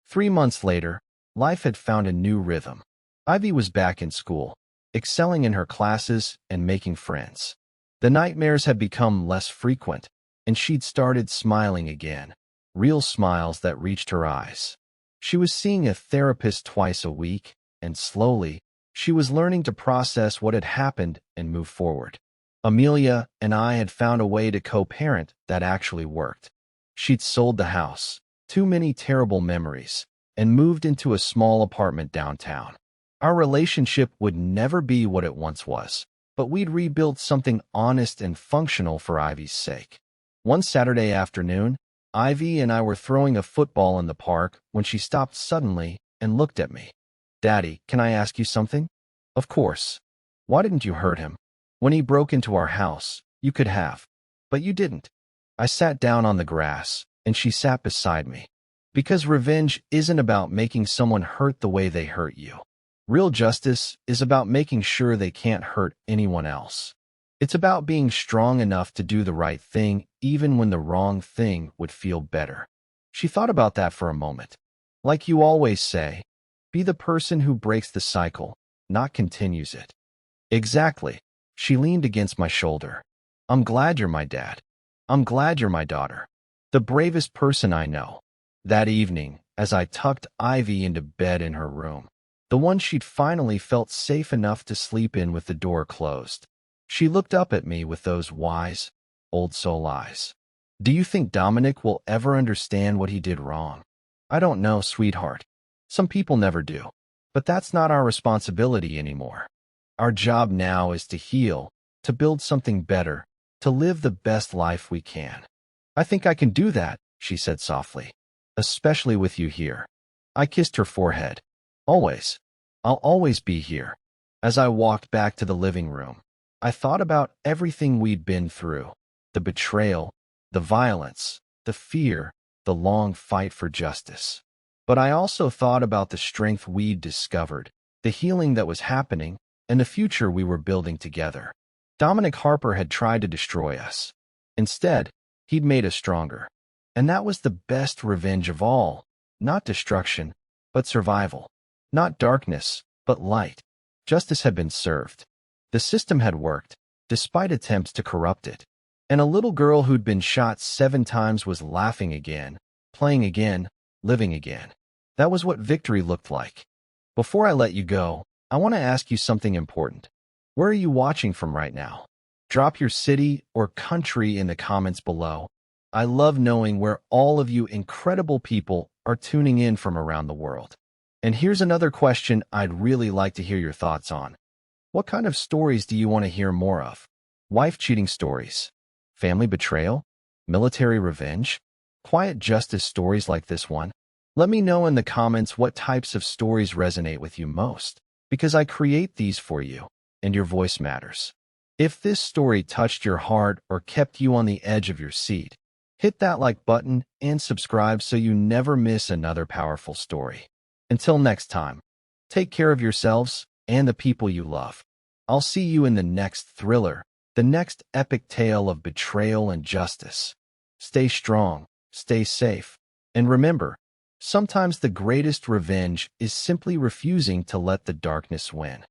S1: 3 months later, life had found a new rhythm. Ivy was back in school, excelling in her classes and making friends. The nightmares had become less frequent, and she'd started smiling again, real smiles that reached her eyes. She was seeing a therapist twice a week, and slowly, she was learning to process what had happened and move forward. Amelia and I had found a way to co-parent that actually worked. She'd sold the house, too many terrible memories, and moved into a small apartment downtown. Our relationship would never be what it once was, but we'd rebuilt something honest and functional for Ivy's sake. One Saturday afternoon, Ivy and I were throwing a football in the park when she stopped suddenly and looked at me. Daddy, can I ask you something? Of course. Why didn't you hurt him? When he broke into our house, you could have. But you didn't. I sat down on the grass, and she sat beside me. Because revenge isn't about making someone hurt the way they hurt you. Real justice is about making sure they can't hurt anyone else. It's about being strong enough to do the right thing even when the wrong thing would feel better. She thought about that for a moment. Like you always say, be the person who breaks the cycle, not continues it. Exactly. She leaned against my shoulder. I'm glad you're my dad. I'm glad you're my daughter. The bravest person I know. That evening, as I tucked Ivy into bed in her room, the one she'd finally felt safe enough to sleep in with the door closed, She looked up at me with those wise, old soul eyes. Do you think Dominic will ever understand what he did wrong? I don't know, sweetheart. Some people never do. But that's not our responsibility anymore. Our job now is to heal, to build something better, to live the best life we can. I think I can do that, she said softly. Especially with you here. I kissed her forehead. Always. I'll always be here. As I walked back to the living room, I thought about everything we'd been through. The betrayal, the violence, the fear, the long fight for justice. But I also thought about the strength we'd discovered, the healing that was happening, and the future we were building together. Dominic Harper had tried to destroy us. Instead, he'd made us stronger. And that was the best revenge of all. Not destruction, but survival. Not darkness, but light. Justice had been served. The system had worked, despite attempts to corrupt it. And a little girl who'd been shot 7 times was laughing again, playing again, living again. That was what victory looked like. Before I let you go, I want to ask you something important. Where are you watching from right now? Drop your city or country in the comments below. I love knowing where all of you incredible people are tuning in from around the world. And here's another question I'd really like to hear your thoughts on. What kind of stories do you want to hear more of? Wife cheating stories? Family betrayal? Military revenge? Quiet justice stories like this one? Let me know in the comments what types of stories resonate with you most, because I create these for you, and your voice matters. If this story touched your heart or kept you on the edge of your seat, hit that like button and subscribe so you never miss another powerful story. Until next time, take care of yourselves and the people you love. I'll see you in the next thriller, the next epic tale of betrayal and justice. Stay strong, stay safe, and remember, sometimes the greatest revenge is simply refusing to let the darkness win.